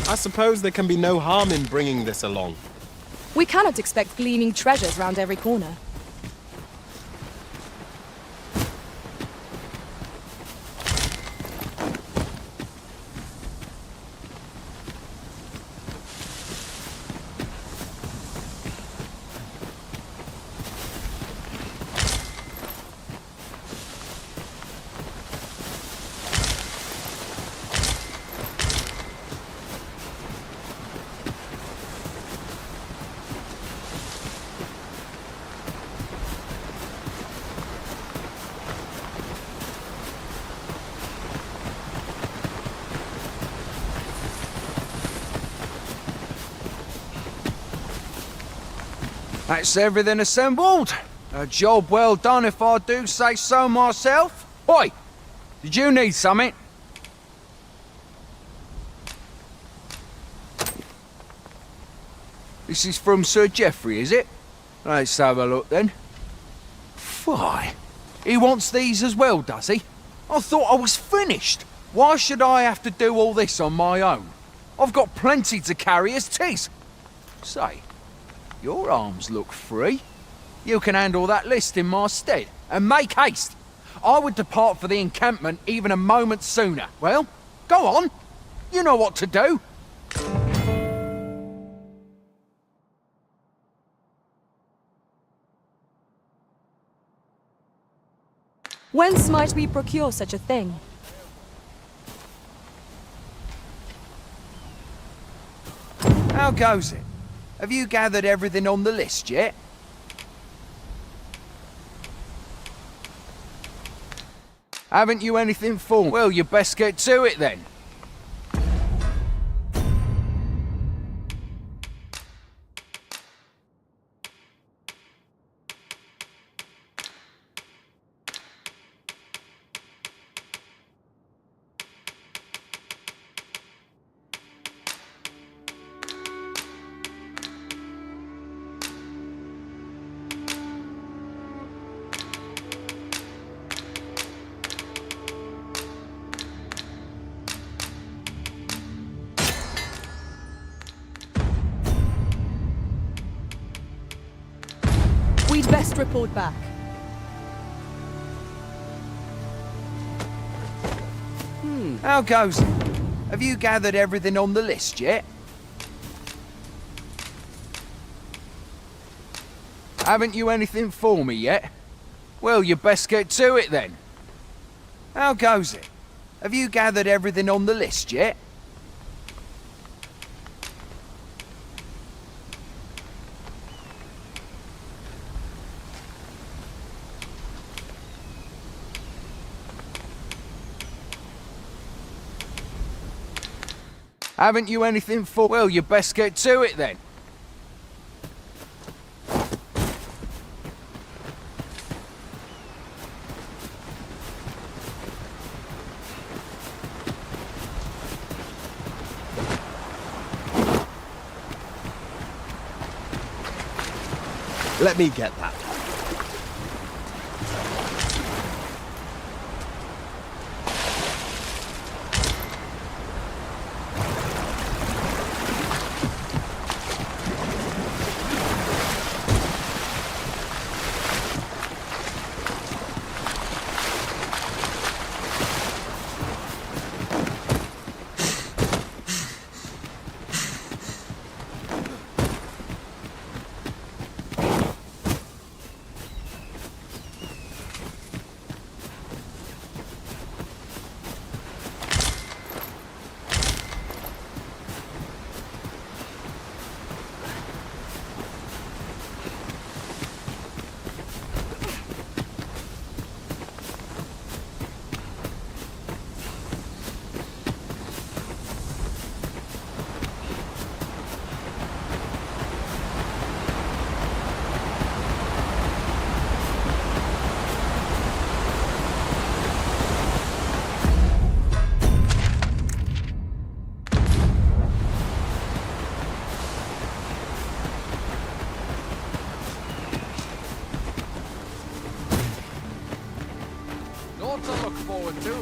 I suppose there can be no harm in bringing this along. We cannot expect gleaming treasures round every corner. That's everything assembled. A job well done if I do say so myself. Oi! Did you need something? This is from Sir Geoffrey, is it? Let's have a look then. Why? He wants these as well, does he? I thought I was finished. Why should I have to do all this on my own? I've got plenty to carry as tis. Say, your arms look free. You can handle that list in my stead, and make haste. I would depart for the encampment even a moment sooner. Well, go on. You know what to do. Whence might we procure such a thing? How goes it? Have you gathered everything on the list yet? Haven't you anything for me? Well, you best get to it then. We'd best report back. How goes it? Have you gathered everything on the list yet? Haven't you anything for me yet? Well, you best get to it then. How goes it? Have you gathered everything on the list yet? Haven't you anything for... Well, you best get to it then. Let me get that.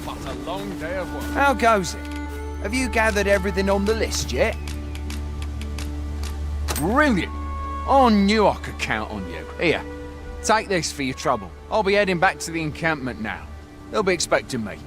But a long day of work. How goes it? Have you gathered everything on the list yet? Brilliant! I knew I could count on you. Here, take this for your trouble. I'll be heading back to the encampment now. They'll be expecting me.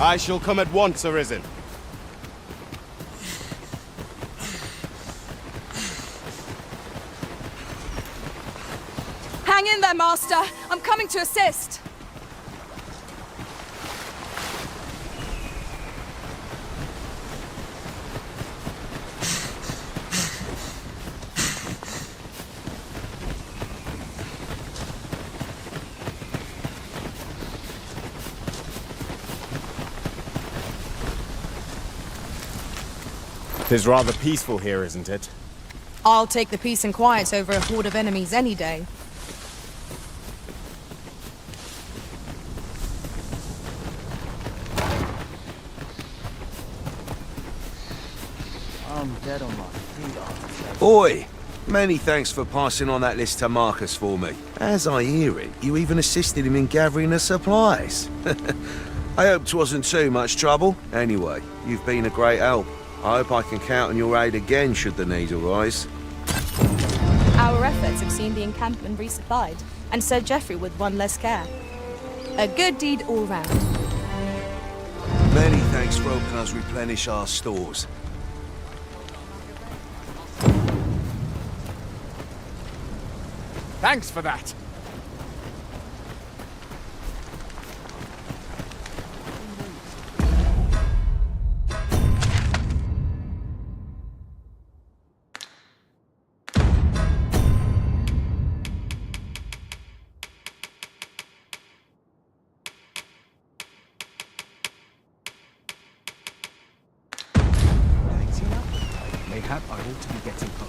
I shall come at once, Arisen. Hang in there, Master! I'm coming to assist! 'Tis rather peaceful here, isn't it? I'll take the peace and quiet over a horde of enemies any day. I'm dead on my feet after. Oi! Many thanks for passing on that list to Marcus for me. As I hear it, you even assisted him in gathering the supplies. I hope 'twasn't too much trouble. Anyway, you've been a great help. I hope I can count on your aid again should the need arise. Our efforts have seen the encampment resupplied, and Sir Geoffrey with one less care. A good deed all round. Many thanks for helping us replenish our stores. Thanks for that. Mayhap I ought to be getting home.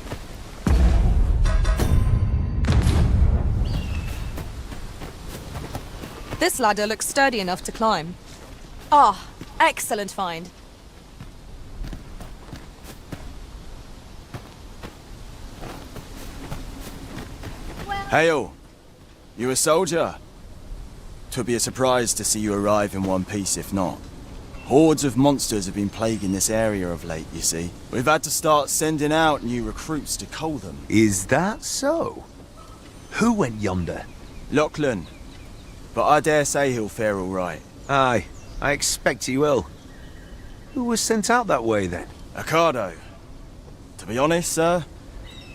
This ladder looks sturdy enough to climb. Ah, excellent find. Hail! You a soldier? 'Twould be a surprise to see you arrive in one piece if not. Hordes of monsters have been plaguing this area of late, you see. We've had to start sending out new recruits to cull them. Is that so? Who went yonder? Lachlan. But I dare say he'll fare all right. Aye, I expect he will. Who was sent out that way then? Ocado. To be honest, sir,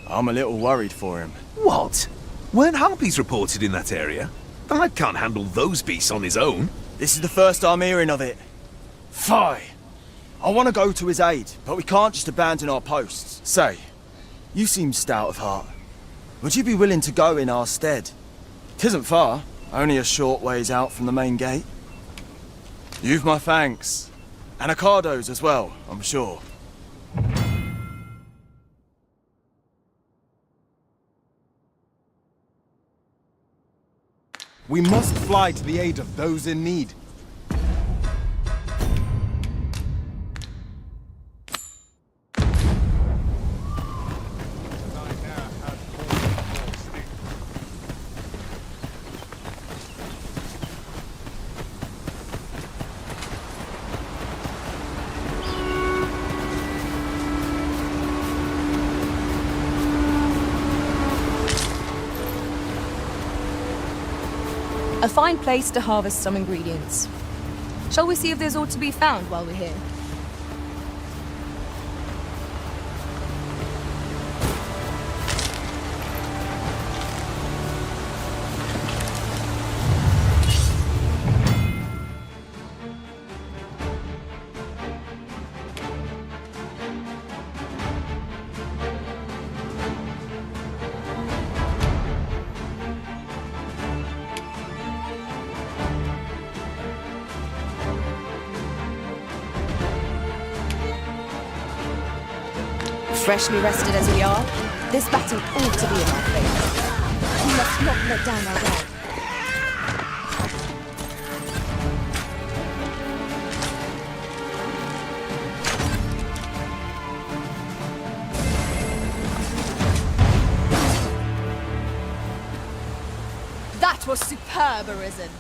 I'm a little worried for him. What? Weren't harpies reported in that area? The lad can't handle those beasts on his own. This is the first I'm hearing of it. Fie! I want to go to his aid, but we can't just abandon our posts. Say, you seem stout of heart. Would you be willing to go in our stead? 'Tisn't far, only a short ways out from the main gate. You've my thanks. And Ocado's as well, I'm sure. We must fly to the aid of those in need. A fine place to harvest some ingredients. Shall we see if there's aught to be found while we're here? Freshly rested as we are, this battle ought to be in our favour. We must not let down our guard. That was superb, Arisen.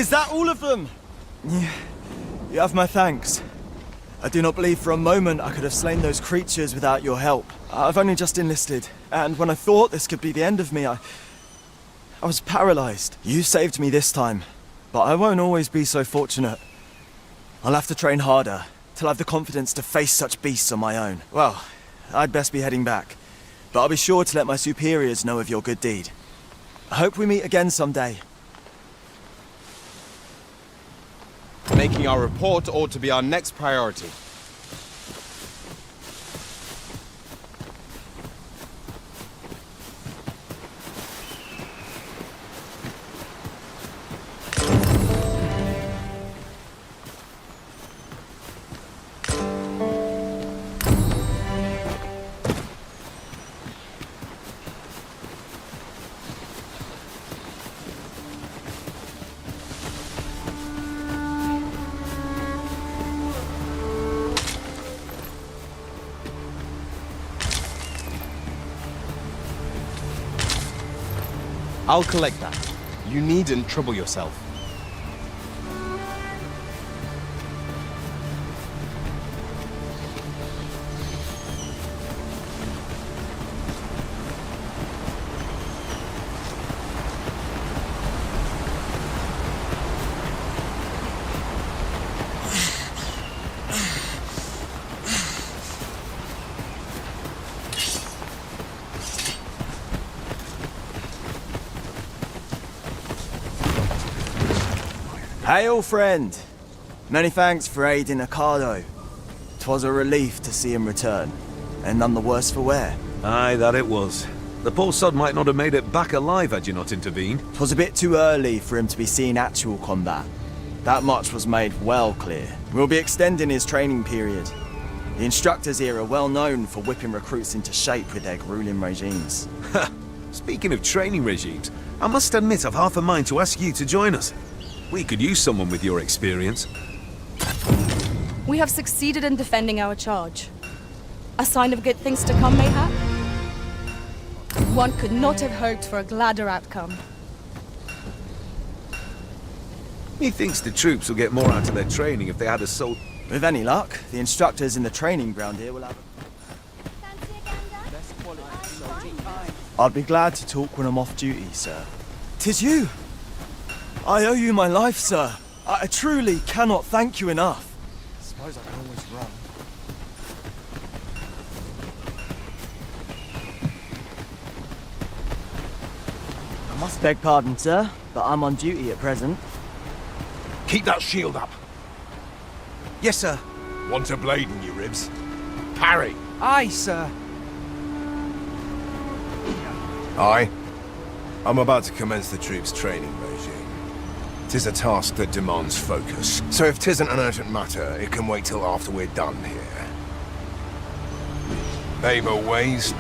Is that all of them? You have my thanks. I do not believe for a moment I could have slain those creatures without your help. I've only just enlisted, and when I thought this could be the end of me, I was paralyzed. You saved me this time, but I won't always be so fortunate. I'll have to train harder, till I have the confidence to face such beasts on my own. Well, I'd best be heading back, but I'll be sure to let my superiors know of your good deed. I hope we meet again someday. Making our report ought to be our next priority. I'll collect that. You needn't trouble yourself. Hail, friend! Many thanks for aiding Ocado. 'Twas a relief to see him return, and none the worse for wear. Aye, that it was. The poor sod might not have made it back alive had you not intervened. 'Twas a bit too early for him to be seeing actual combat. That much was made well clear. We'll be extending his training period. The instructors here are well known for whipping recruits into shape with their grueling regimes. Speaking of training regimes, I must admit I've half a mind to ask you to join us. We could use someone with your experience. We have succeeded in defending our charge. A sign of good things to come, mayhap? One could not have hoped for a gladder outcome. Methinks the troops will get more out of their training if they had a soul. With any luck, the instructors in the training ground here will have I'd be glad to talk when I'm off duty, sir. 'Tis you! I owe you my life, sir. I truly cannot thank you enough. I suppose I can always run. I must beg pardon, sir, but I'm on duty at present. Keep that shield up. Yes, sir. Want a blade in your ribs? Parry. Aye, sir. Aye. I'm about to commence the troops' training regime. 'Tis a task that demands focus. So if 'tisn't an urgent matter, it can wait till after we're done here. They've a ways.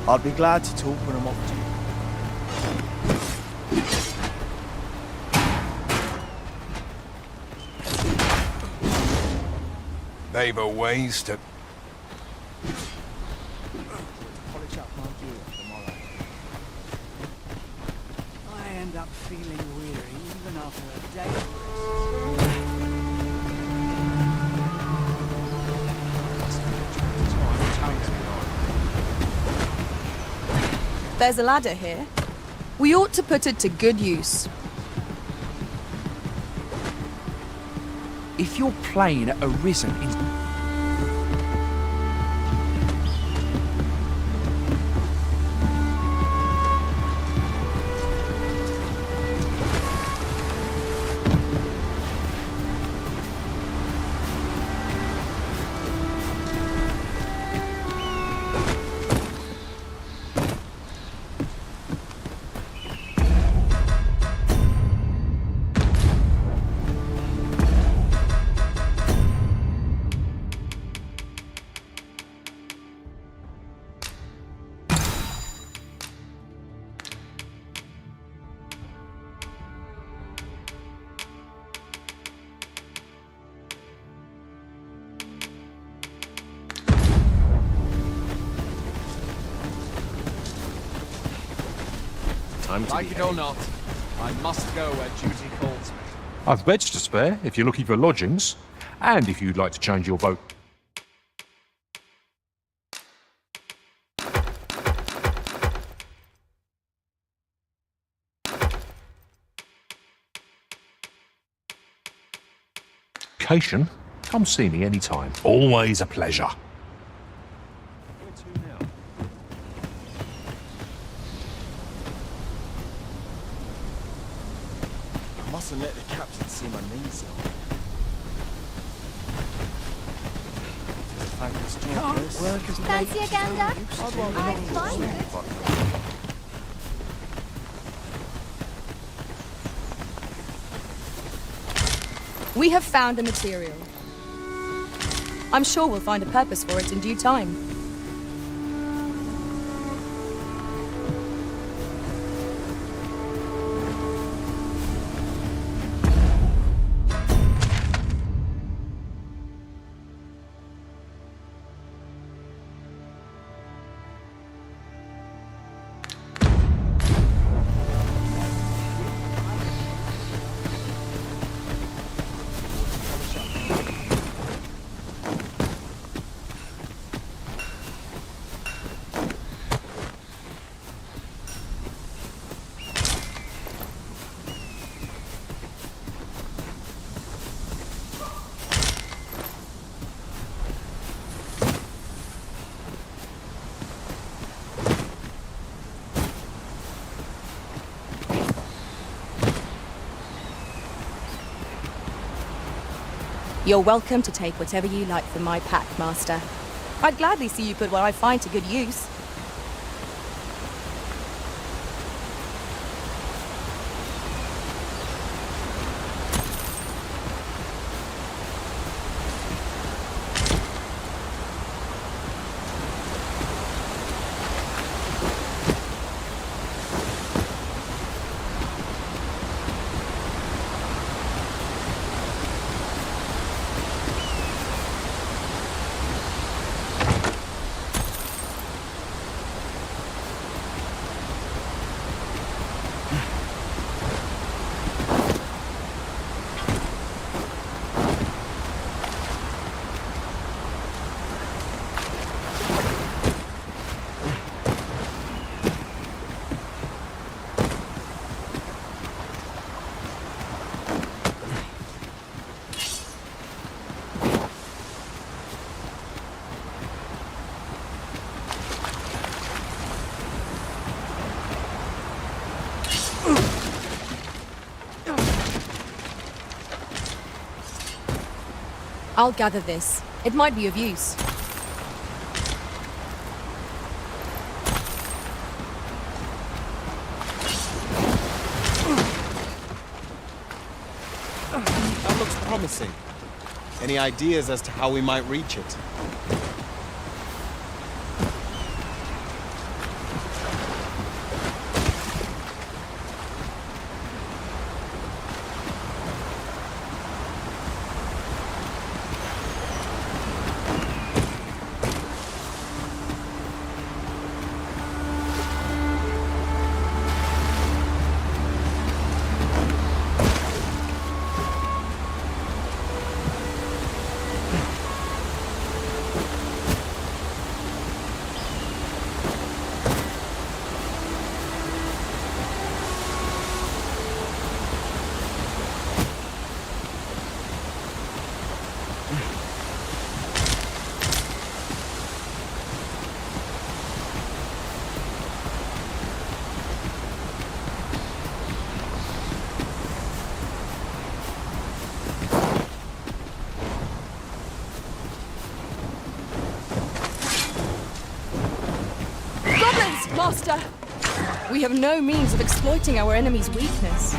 I'd be glad to talk when I'm off duty. They've a ways to... Polish up my gear tomorrow. I end up feeling weary even after a day of rest. There's a ladder here. We ought to put it to good use. If your plane arisen in... Time to Like behave. it or not, I must go where duty calls me. I've beds to spare if you're looking for lodgings, and if you'd like to change your vote. Come see me anytime. Always a pleasure. I mustn't let the captain see my knees up. Fancy a gander? I find good for sale. We have found a material. I'm sure we'll find a purpose for it in due time. You're welcome to take whatever you like from my pack, Master. I'd gladly see you put what I find to good use. I'll gather this. It might be of use. That looks promising. Any ideas as to how we might reach it? Master! We have no means of exploiting our enemy's weakness.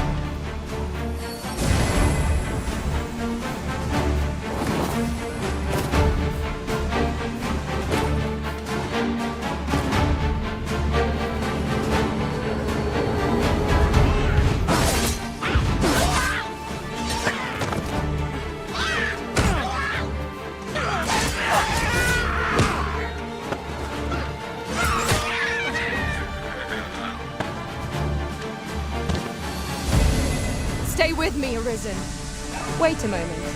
me, Arisen. Wait a moment.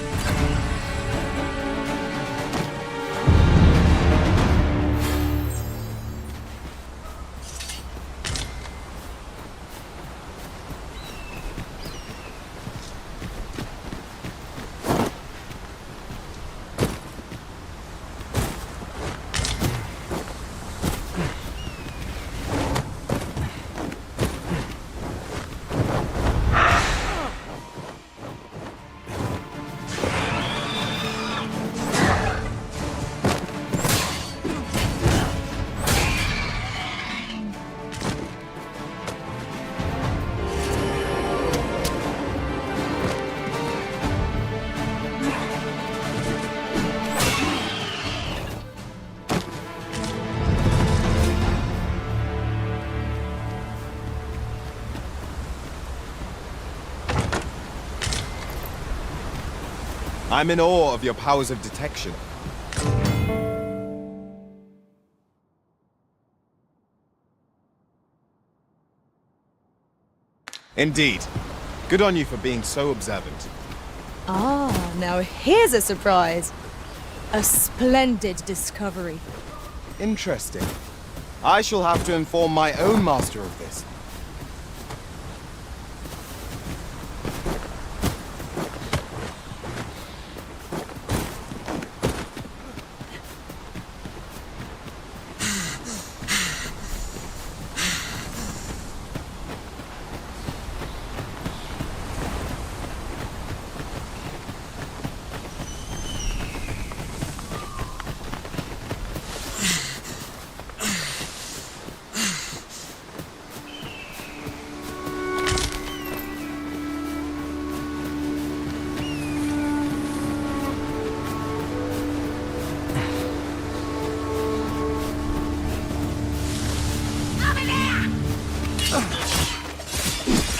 I'm in awe of your powers of detection. Indeed. Good on you for being so observant. Ah, now here's a surprise. A splendid discovery. Interesting. I shall have to inform my own master of this.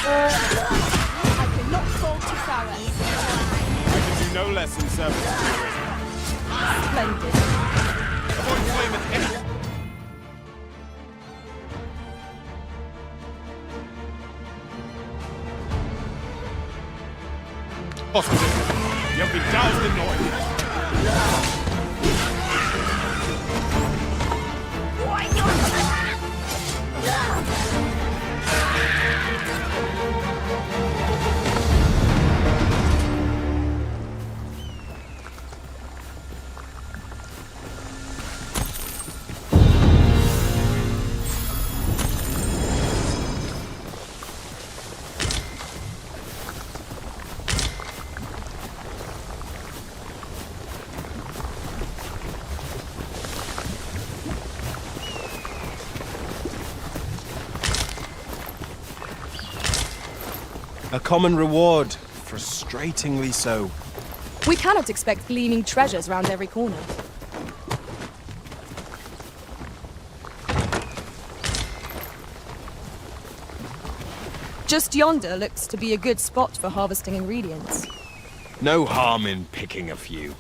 I cannot fall to prowess. I can do no less in service to the Arisen. Splendid. Avoid flame at any... Hospital, you've been doused in noise. A common reward, frustratingly so. We cannot expect gleaming treasures round every corner. Just yonder looks to be a good spot for harvesting ingredients. No harm in picking a few.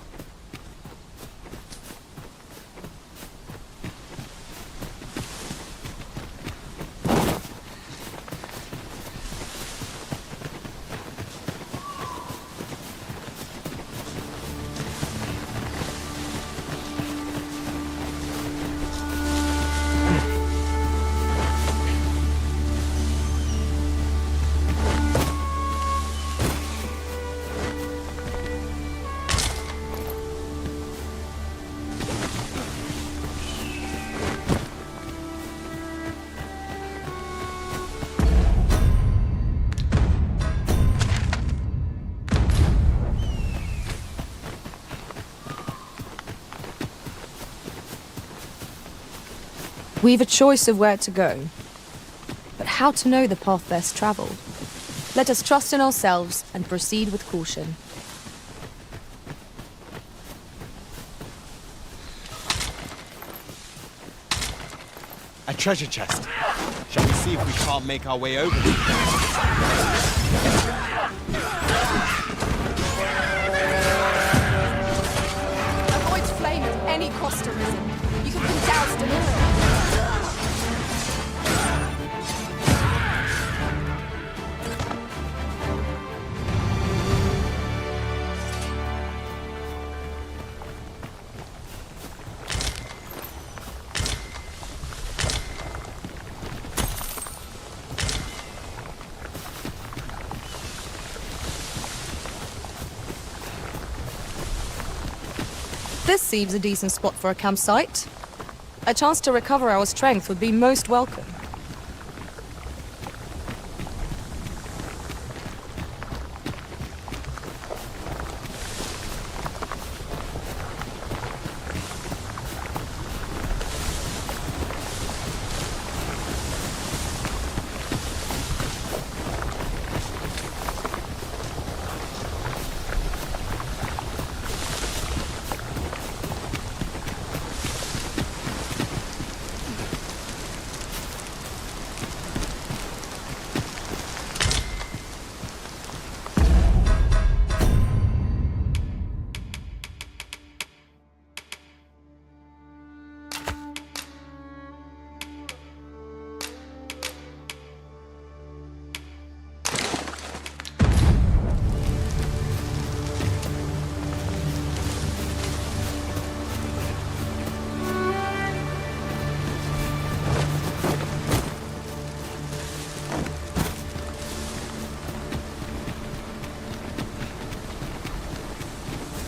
We've a choice of where to go, but how to know the path best traveled? Let us trust in ourselves and proceed with caution. A treasure chest. Shall we see if we can't make our way over? Avoid flame at any cost, Arisen. You can be doused in oil. This seems a decent spot for a campsite. A chance to recover our strength would be most welcome.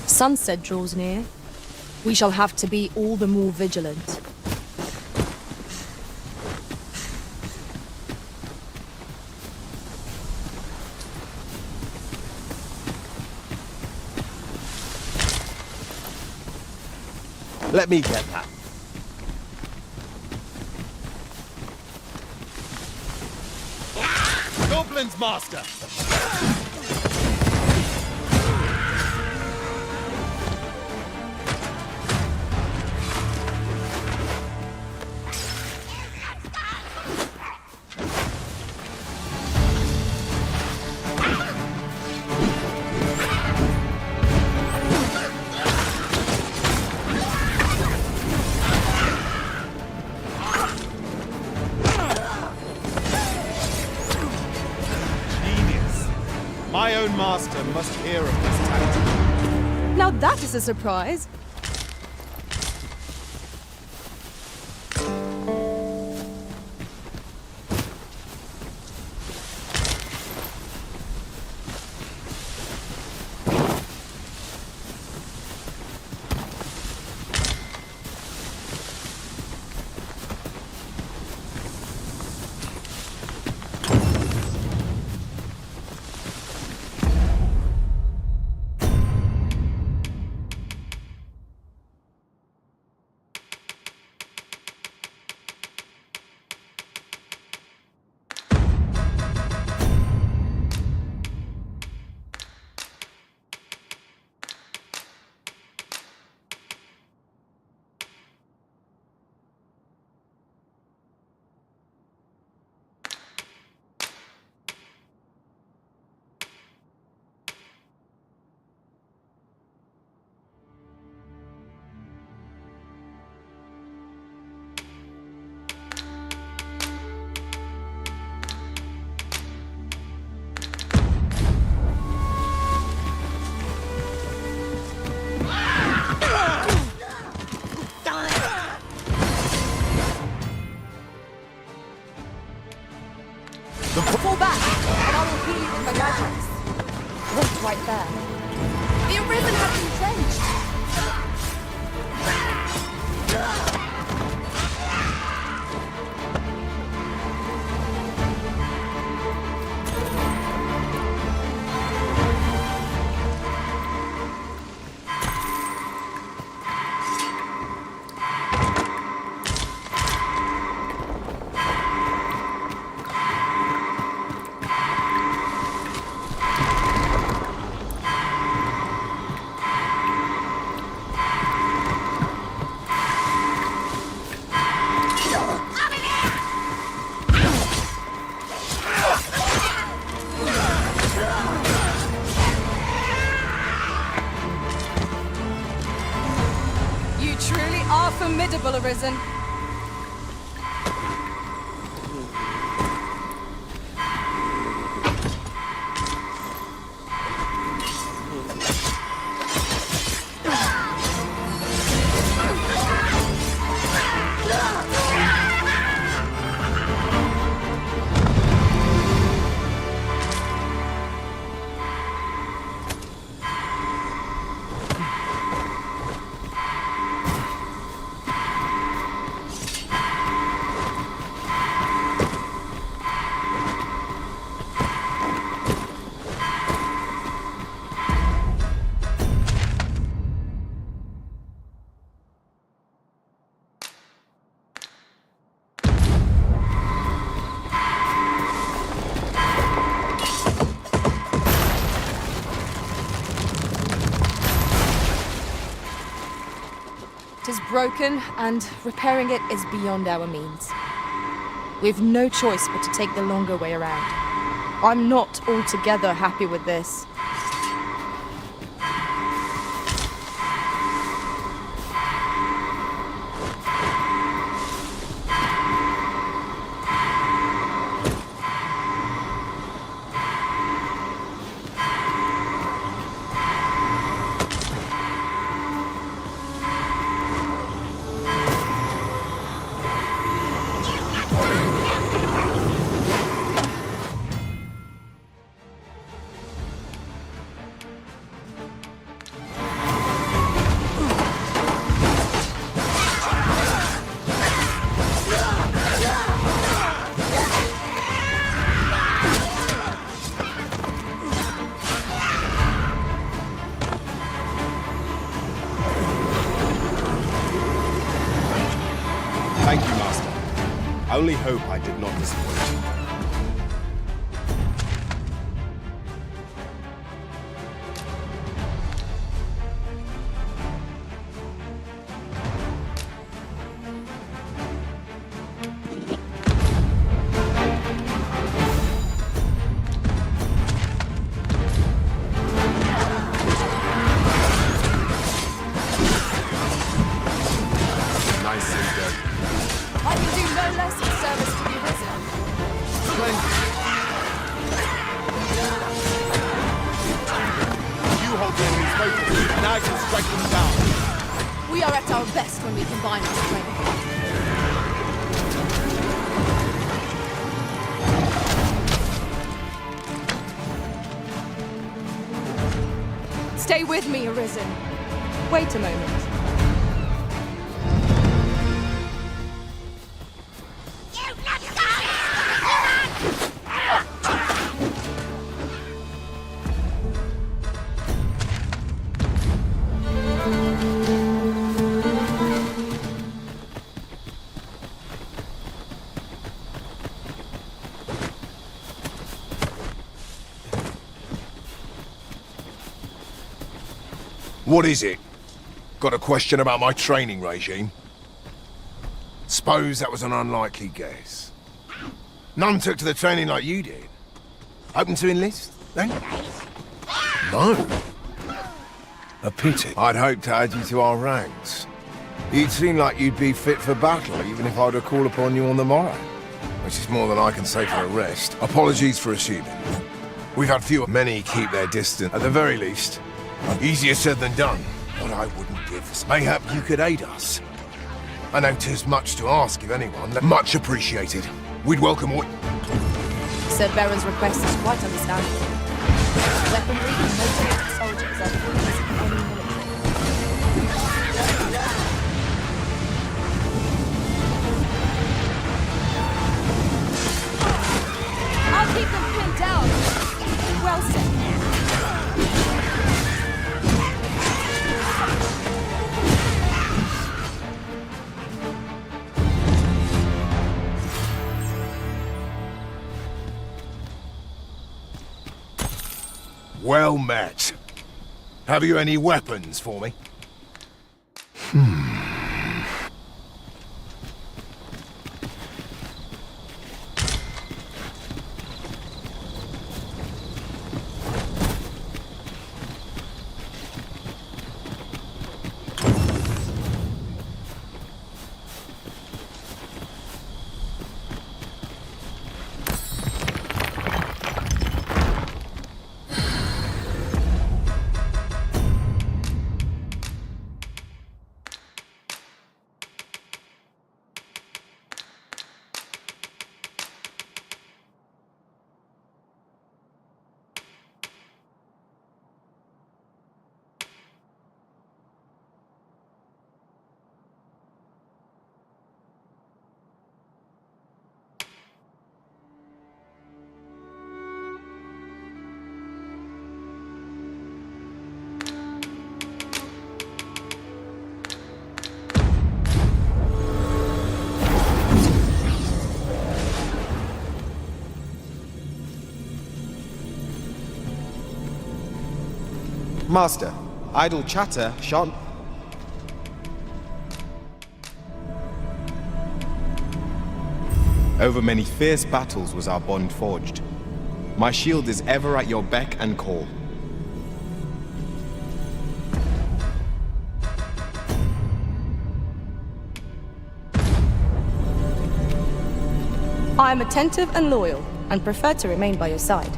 Sunset draws near. We shall have to be all the more vigilant. Let me get that. Goblins, master! My own master must hear of this tactic. Now that is a surprise. Fall back, and I will heal you with my gadgets. Wait right there. The Arisen have been drenched. Formidable, Arisen. broken, and repairing it is beyond our means. We've no choice but to take the longer way around. I'm not altogether happy with this. Thank you, Master. I only hope I did not disappoint you. Nice and good. I can do no less in service to the Arisen. You hold the enemy's focus, and I can strike them down. We are at our best when we combine our strength. Stay with me, Arisen. Wait a moment. What is it? Got a question about my training regime? Suppose that was an unlikely guess. None took to the training like you did. Open to enlist, then? No. A pity. I'd hoped to add you to our ranks. You'd seem like you'd be fit for battle, even if I were to call upon you on the morrow. Which is more than I can say for the rest. Apologies for assuming. We've had few, many keep their distance. At the very least, easier said than done. But I wouldn't give this. Mayhap you could aid us. I know 'tis much to ask of anyone. Much appreciated. We'd welcome what... Sir Baron's request is quite understandable. Weaponry and motivated soldiers are the weakness of any military. I'll keep them pinned down. Well said. Well met. Have you any weapons for me? Master, idle chatter shan't... Over many fierce battles was our bond forged. My shield is ever at your beck and call. I am attentive and loyal, and prefer to remain by your side.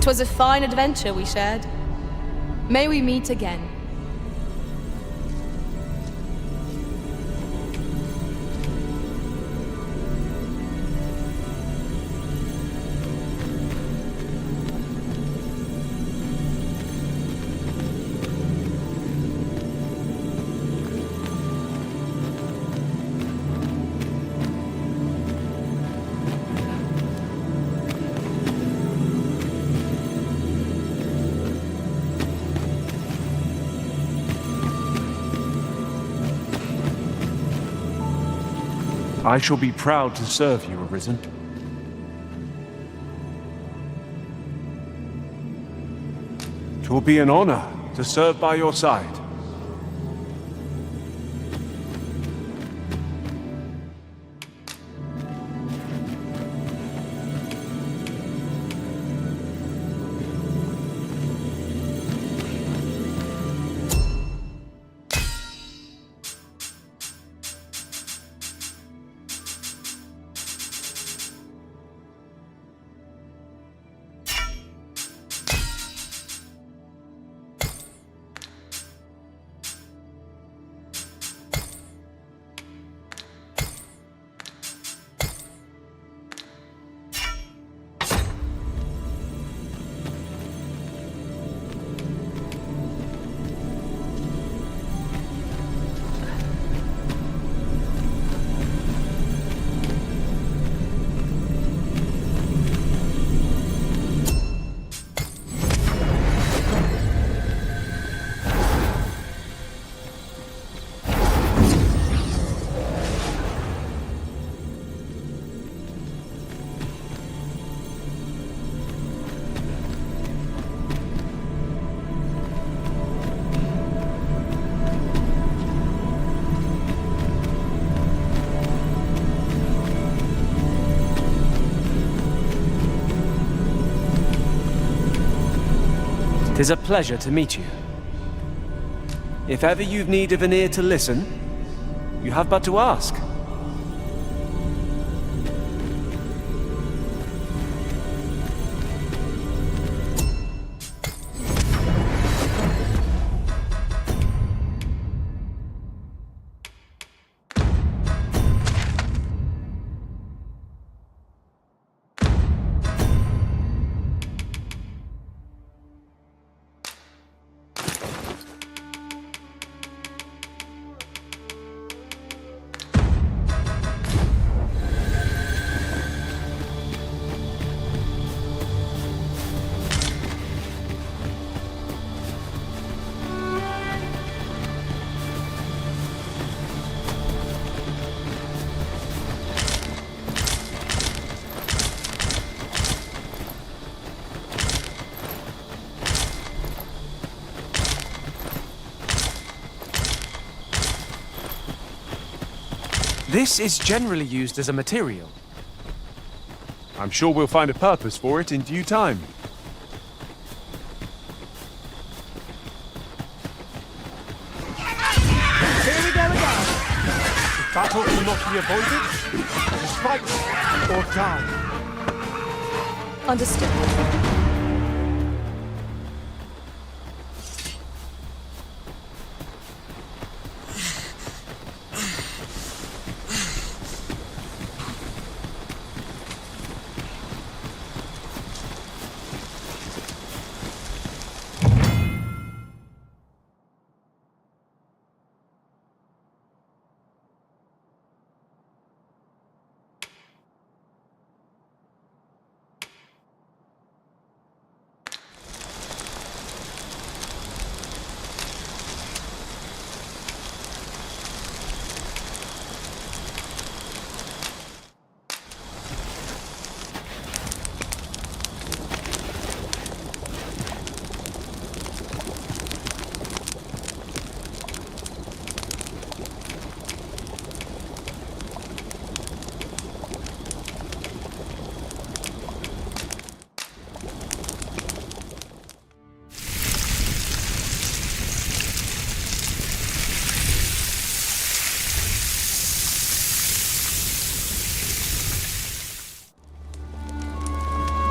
'Twas a fine adventure we shared. May we meet again. I shall be proud to serve you, Arisen. It will be an honor to serve by your side. Tis a pleasure to meet you. If ever you've need of an ear to listen, you have but to ask. This is generally used as a material. I'm sure we'll find a purpose for it in due time. Here we go again. If battle cannot be avoided, fight or die. Understood.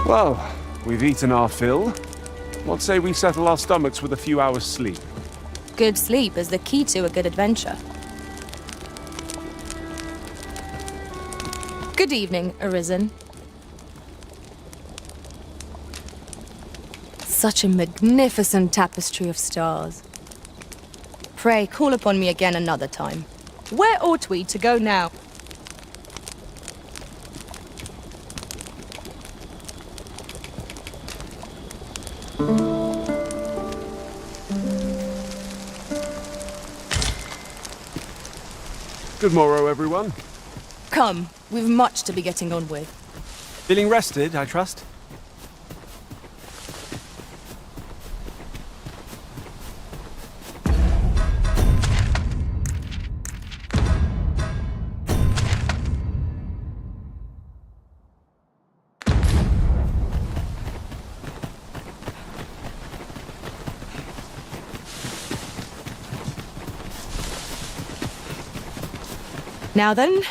Well, we've eaten our fill. What say we settle our stomachs with a few hours' sleep? Good sleep is the key to a good adventure. Good evening, Arisen. Such a magnificent tapestry of stars. Pray, call upon me again another time. Where ought we to go now? Good morrow, everyone. Come, we've much to be getting on with. Feeling rested, I trust? Now then,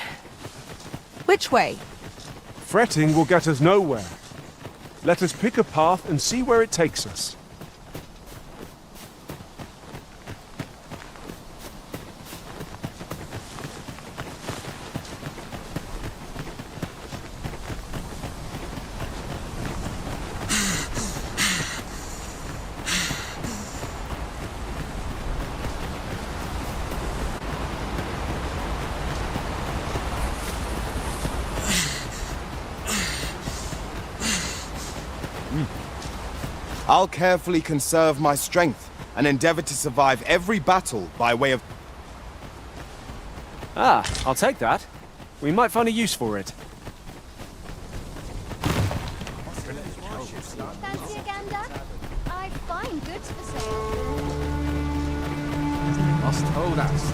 which way? Fretting will get us nowhere. Let us pick a path and see where it takes us. I'll carefully conserve my strength and endeavor to survive every battle by way of... Ah, I'll take that. We might find a use for it. Fancy a gander? I find goods for sale. Must hold us.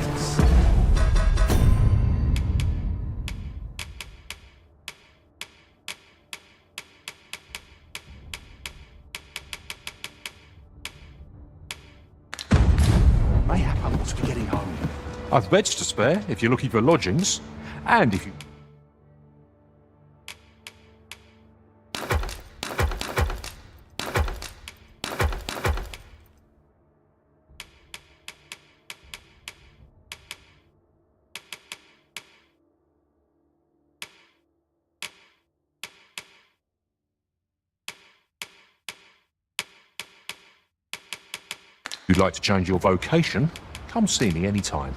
Mayhap I ought to be getting home. I've beds to spare if you're looking for lodgings, and if you... You'd like to change your vocation, come see me anytime.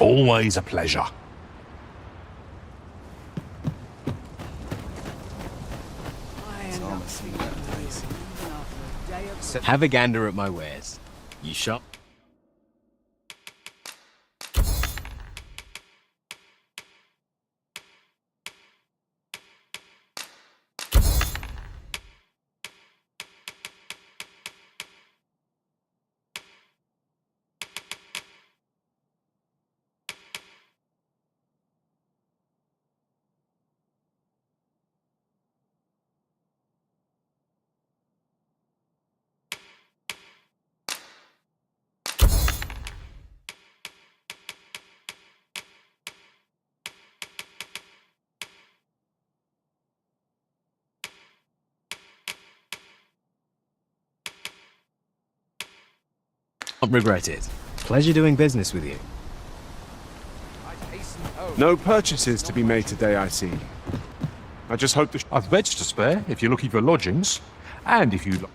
Always a pleasure. Have a gander at my wares. You shop? Don't regret it. Pleasure doing business with you. No purchases to be made today, I see. I just hope the... I've beds to spare if you're looking for lodgings, and if you...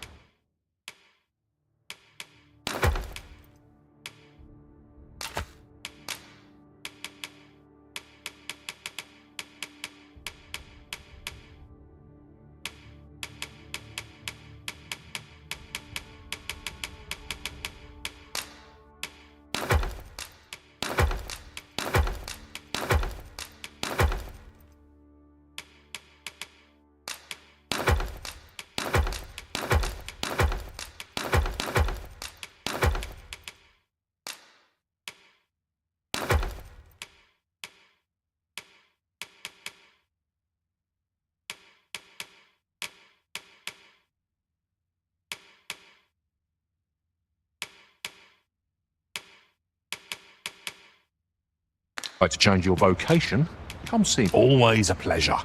like to change your vocation, come see me. Always a pleasure.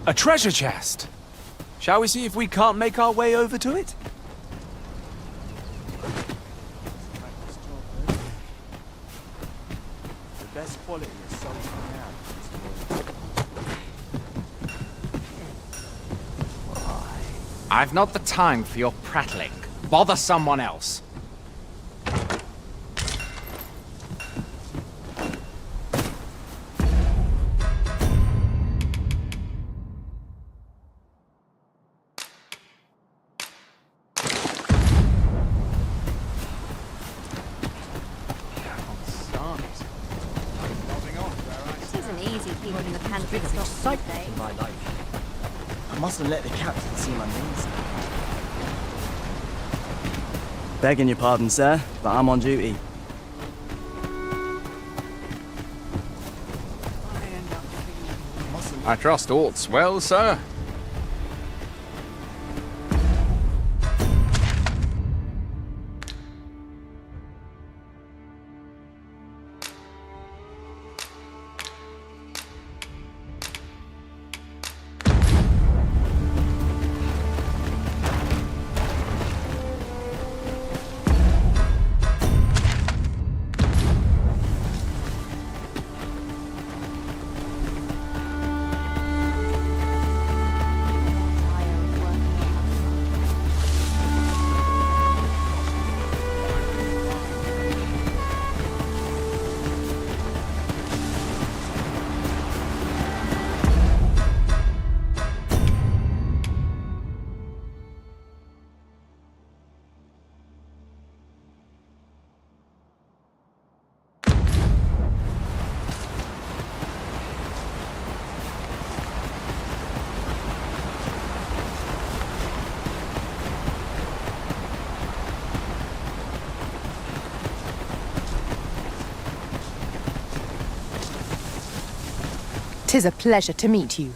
A treasure chest! Shall we see if we can't make our way over to it? The best quality is sold now. I've not the time for your prattling. Bother someone else. My life. I mustn't let the captain see my names. Begging your pardon, sir, but I'm on duty. I trust aught's well, sir. "'Tis a pleasure to meet you."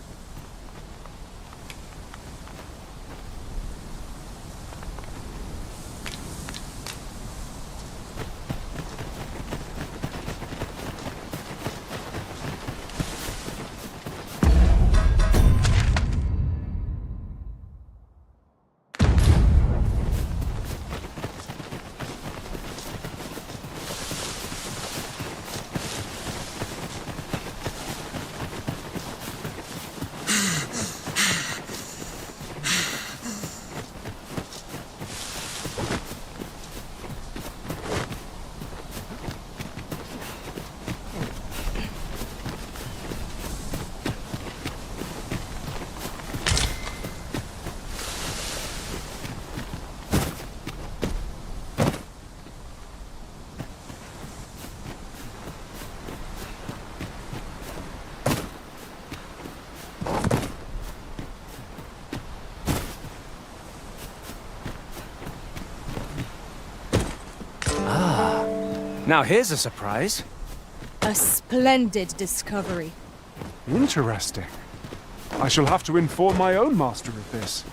Now here's a surprise. A splendid discovery. Interesting. I shall have to inform my own master of this.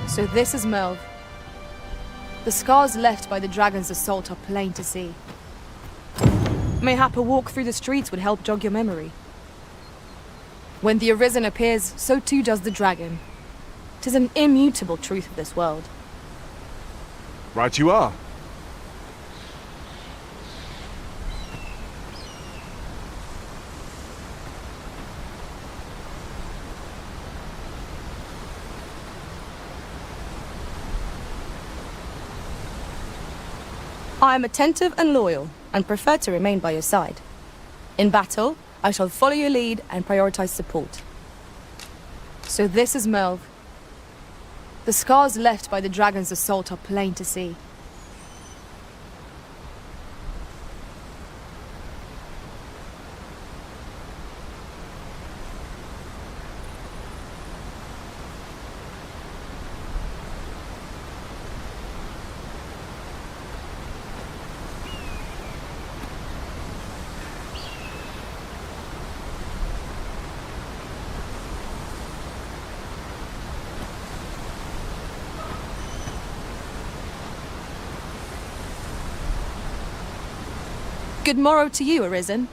So this is Melv. The scars left by the dragon's assault are plain to see. Mayhap a walk through the streets would help jog your memory. When the Arisen appears, so too does the dragon. 'Tis an immutable truth of this world. Right you are. I am attentive and loyal, and prefer to remain by your side. In battle, I shall follow your lead and prioritize support. So this is Melv. The scars left by the dragon's assault are plain to see. Good morrow to you, Arisen.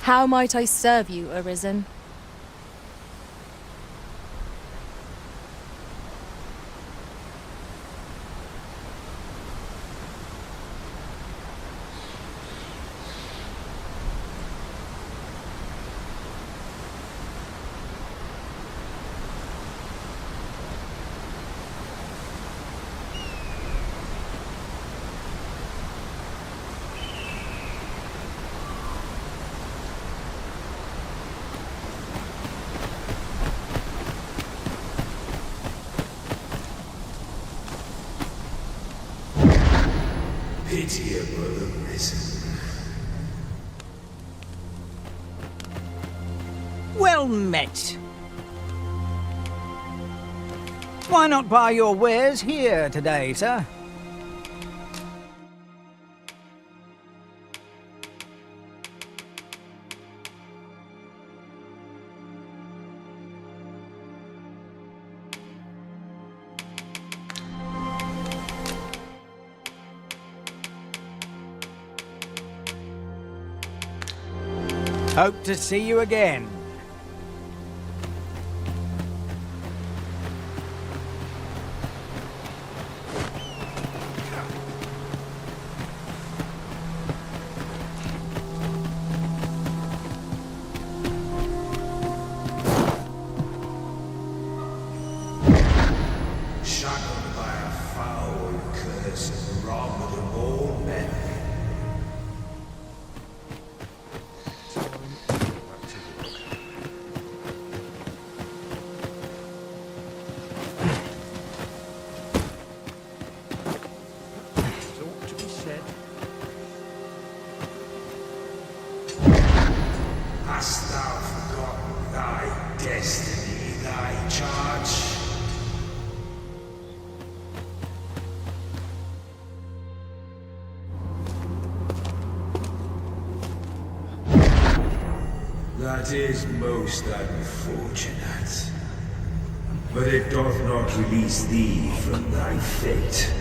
How might I serve you, Arisen? pitiable the risen. Well met. Why not buy your wares here today, sir? Hope to see you again. Shackled by a foul curse and robbed of all memory. Hast thou forgotten thy destiny, thy charge? That is most unfortunate. But it doth not release thee from thy fate.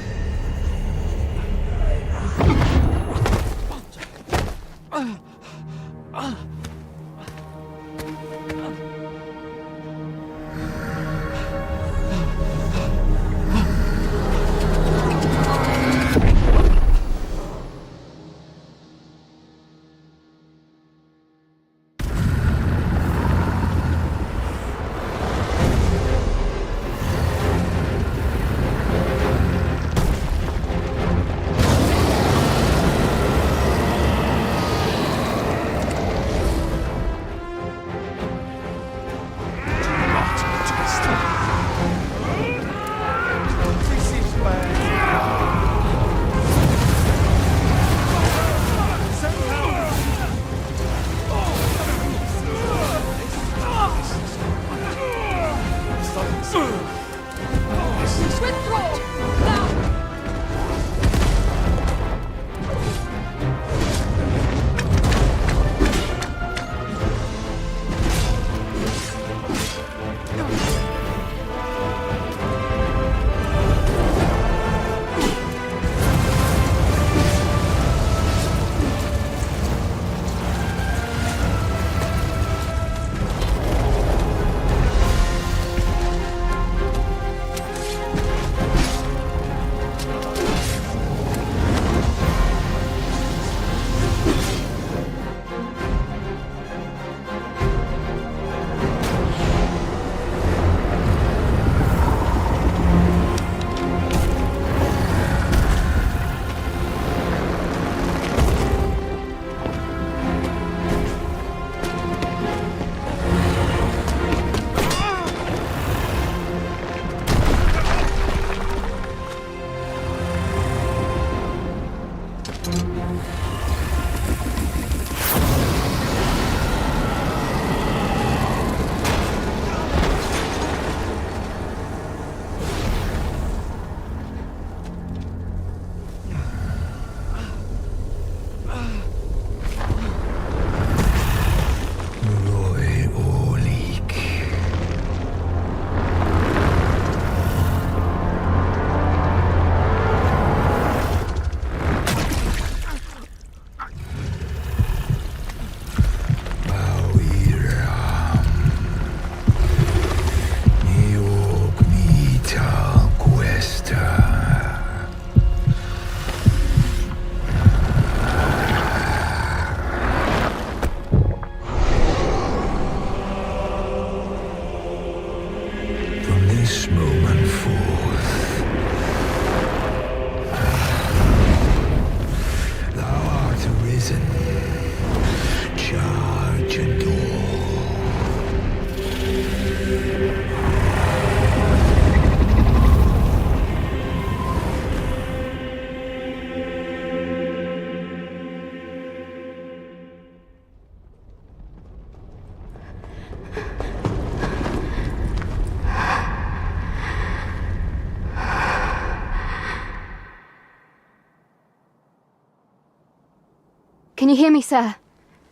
Can you hear me, sir?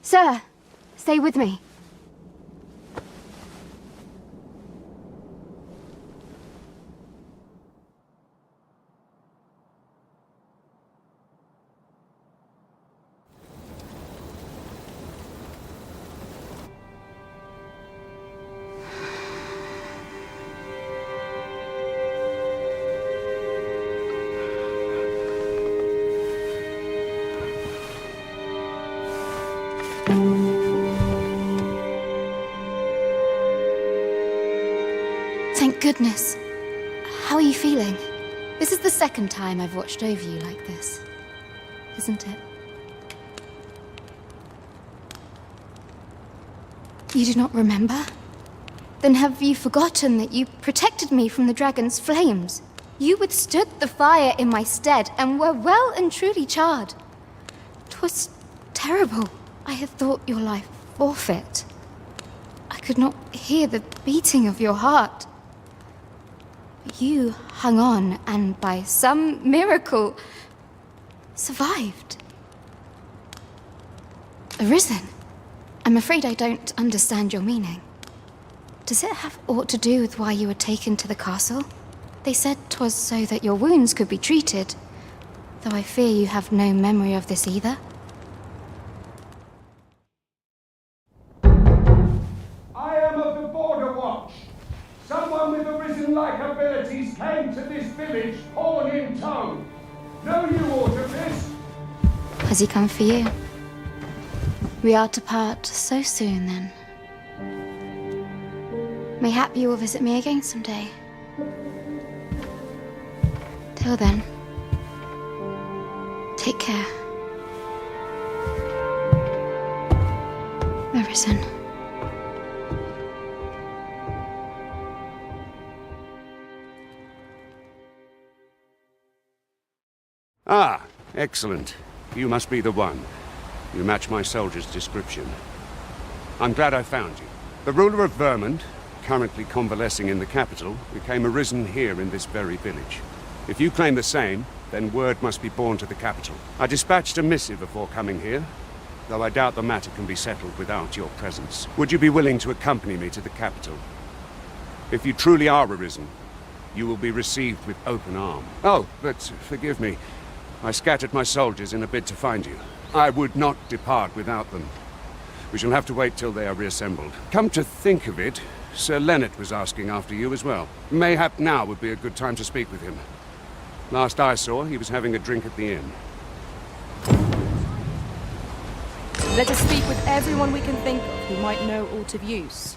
Sir, stay with me. Thank goodness. How are you feeling? This is the second time I've watched over you like this, isn't it? You do not remember? Then have you forgotten that you protected me from the dragon's flames? You withstood the fire in my stead and were well and truly charred. 'Twas terrible. I had thought your life forfeit. I could not hear the beating of your heart. You hung on and by some miracle survived. Arisen? I'm afraid I don't understand your meaning. Does it have aught to do with why you were taken to the castle? They said 'twas so that your wounds could be treated, though I fear you have no memory of this either. I am of the Border Watch. Someone with Arisen-like abilities came to this village, horn in tow. Know you aught of this? Has he come for you? We are to part so soon, then. Mayhap you will visit me again someday. Till then, take care. Arisen. Ah, excellent. You must be the one. You match my soldier's description. I'm glad I found you. The ruler of Vermont, currently convalescing in the capital, became arisen here in this very village. If you claim the same, then word must be borne to the capital. I dispatched a missive before coming here, though I doubt the matter can be settled without your presence. Would you be willing to accompany me to the capital? If you truly are arisen, you will be received with open arms. Oh, but forgive me. I scattered my soldiers in a bid to find you. I would not depart without them. We shall have to wait till they are reassembled. Come to think of it, Sir Leonard was asking after you as well. Mayhap now would be a good time to speak with him. Last I saw, he was having a drink at the inn. Let us speak with everyone we can think of who might know aught of use.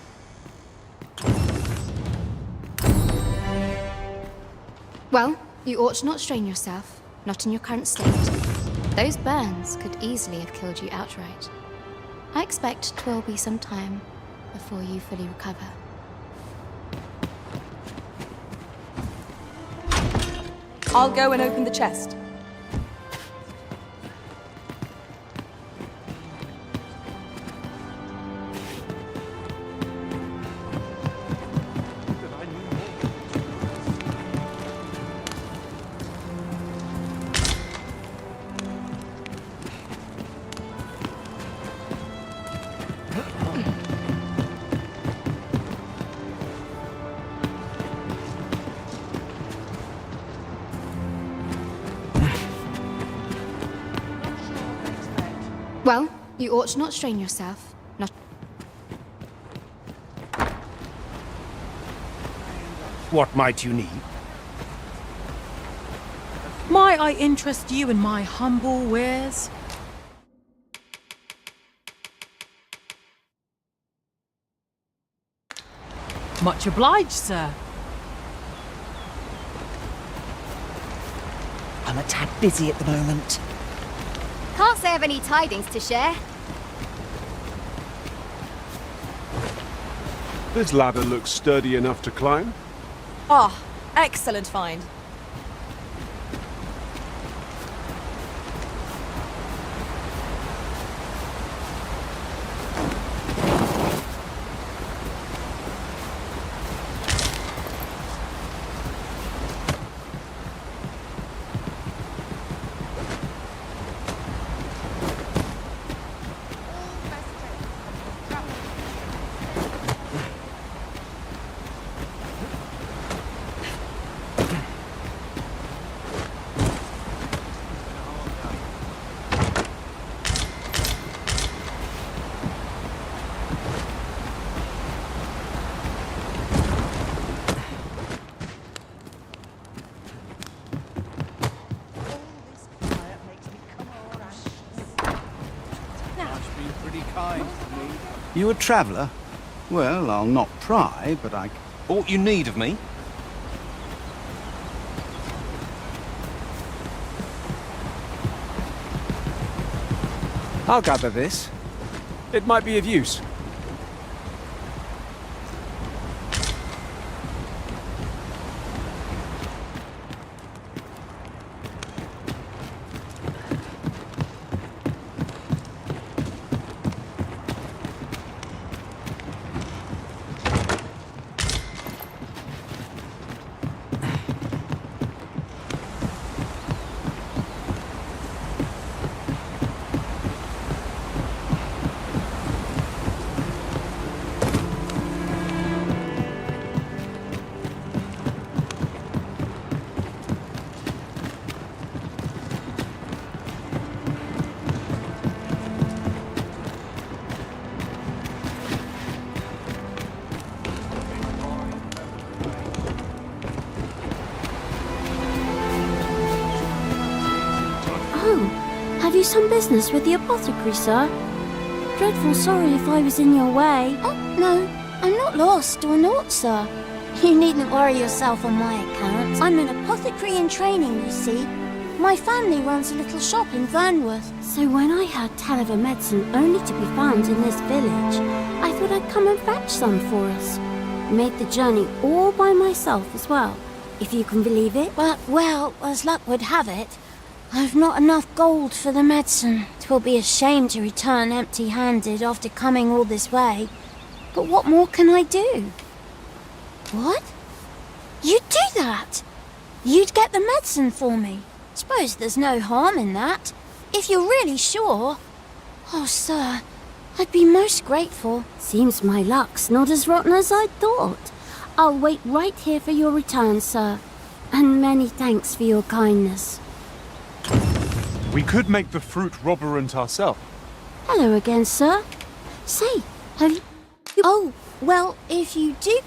Well, you ought not strain yourself, not in your current state. Those burns could easily have killed you outright. I expect 'twill be some time before you fully recover. I'll go and open the chest. Well, you ought not strain yourself, not... What might you need? Might I interest you in my humble wares? Much obliged, sir. I'm a tad busy at the moment. Can't say I've any tidings to share. This ladder looks sturdy enough to climb. Ah, excellent find. You a traveller? Well, I'll not pry, but I... Aught you need of me? I'll gather this. It might be of use. Have you some business with the apothecary, sir? Dreadful sorry if I was in your way. Oh, no. I'm not lost or naught, sir. You needn't worry yourself on my account. I'm an apothecary in training, you see. My family runs a little shop in Vernworth. So when I heard tell of a medicine only to be found in this village, I thought I'd come and fetch some for us. Made the journey all by myself as well, if you can believe it. But, well, as luck would have it, I've not enough gold for the medicine. 'Twill be a shame to return empty-handed after coming all this way. But what more can I do? What? You'd do that? You'd get the medicine for me? Suppose there's no harm in that, if you're really sure. Oh, sir, I'd be most grateful. Seems my luck's not as rotten as I'd thought. I'll wait right here for your return, sir. And many thanks for your kindness. We could make the fruit robberant ourselves. Hello again, sir. Say, have you... Oh, well, if you do...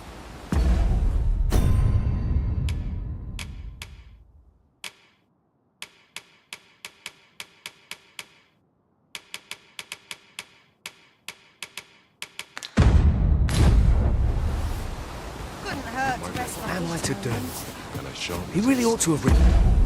What am I to do? He really ought to have written.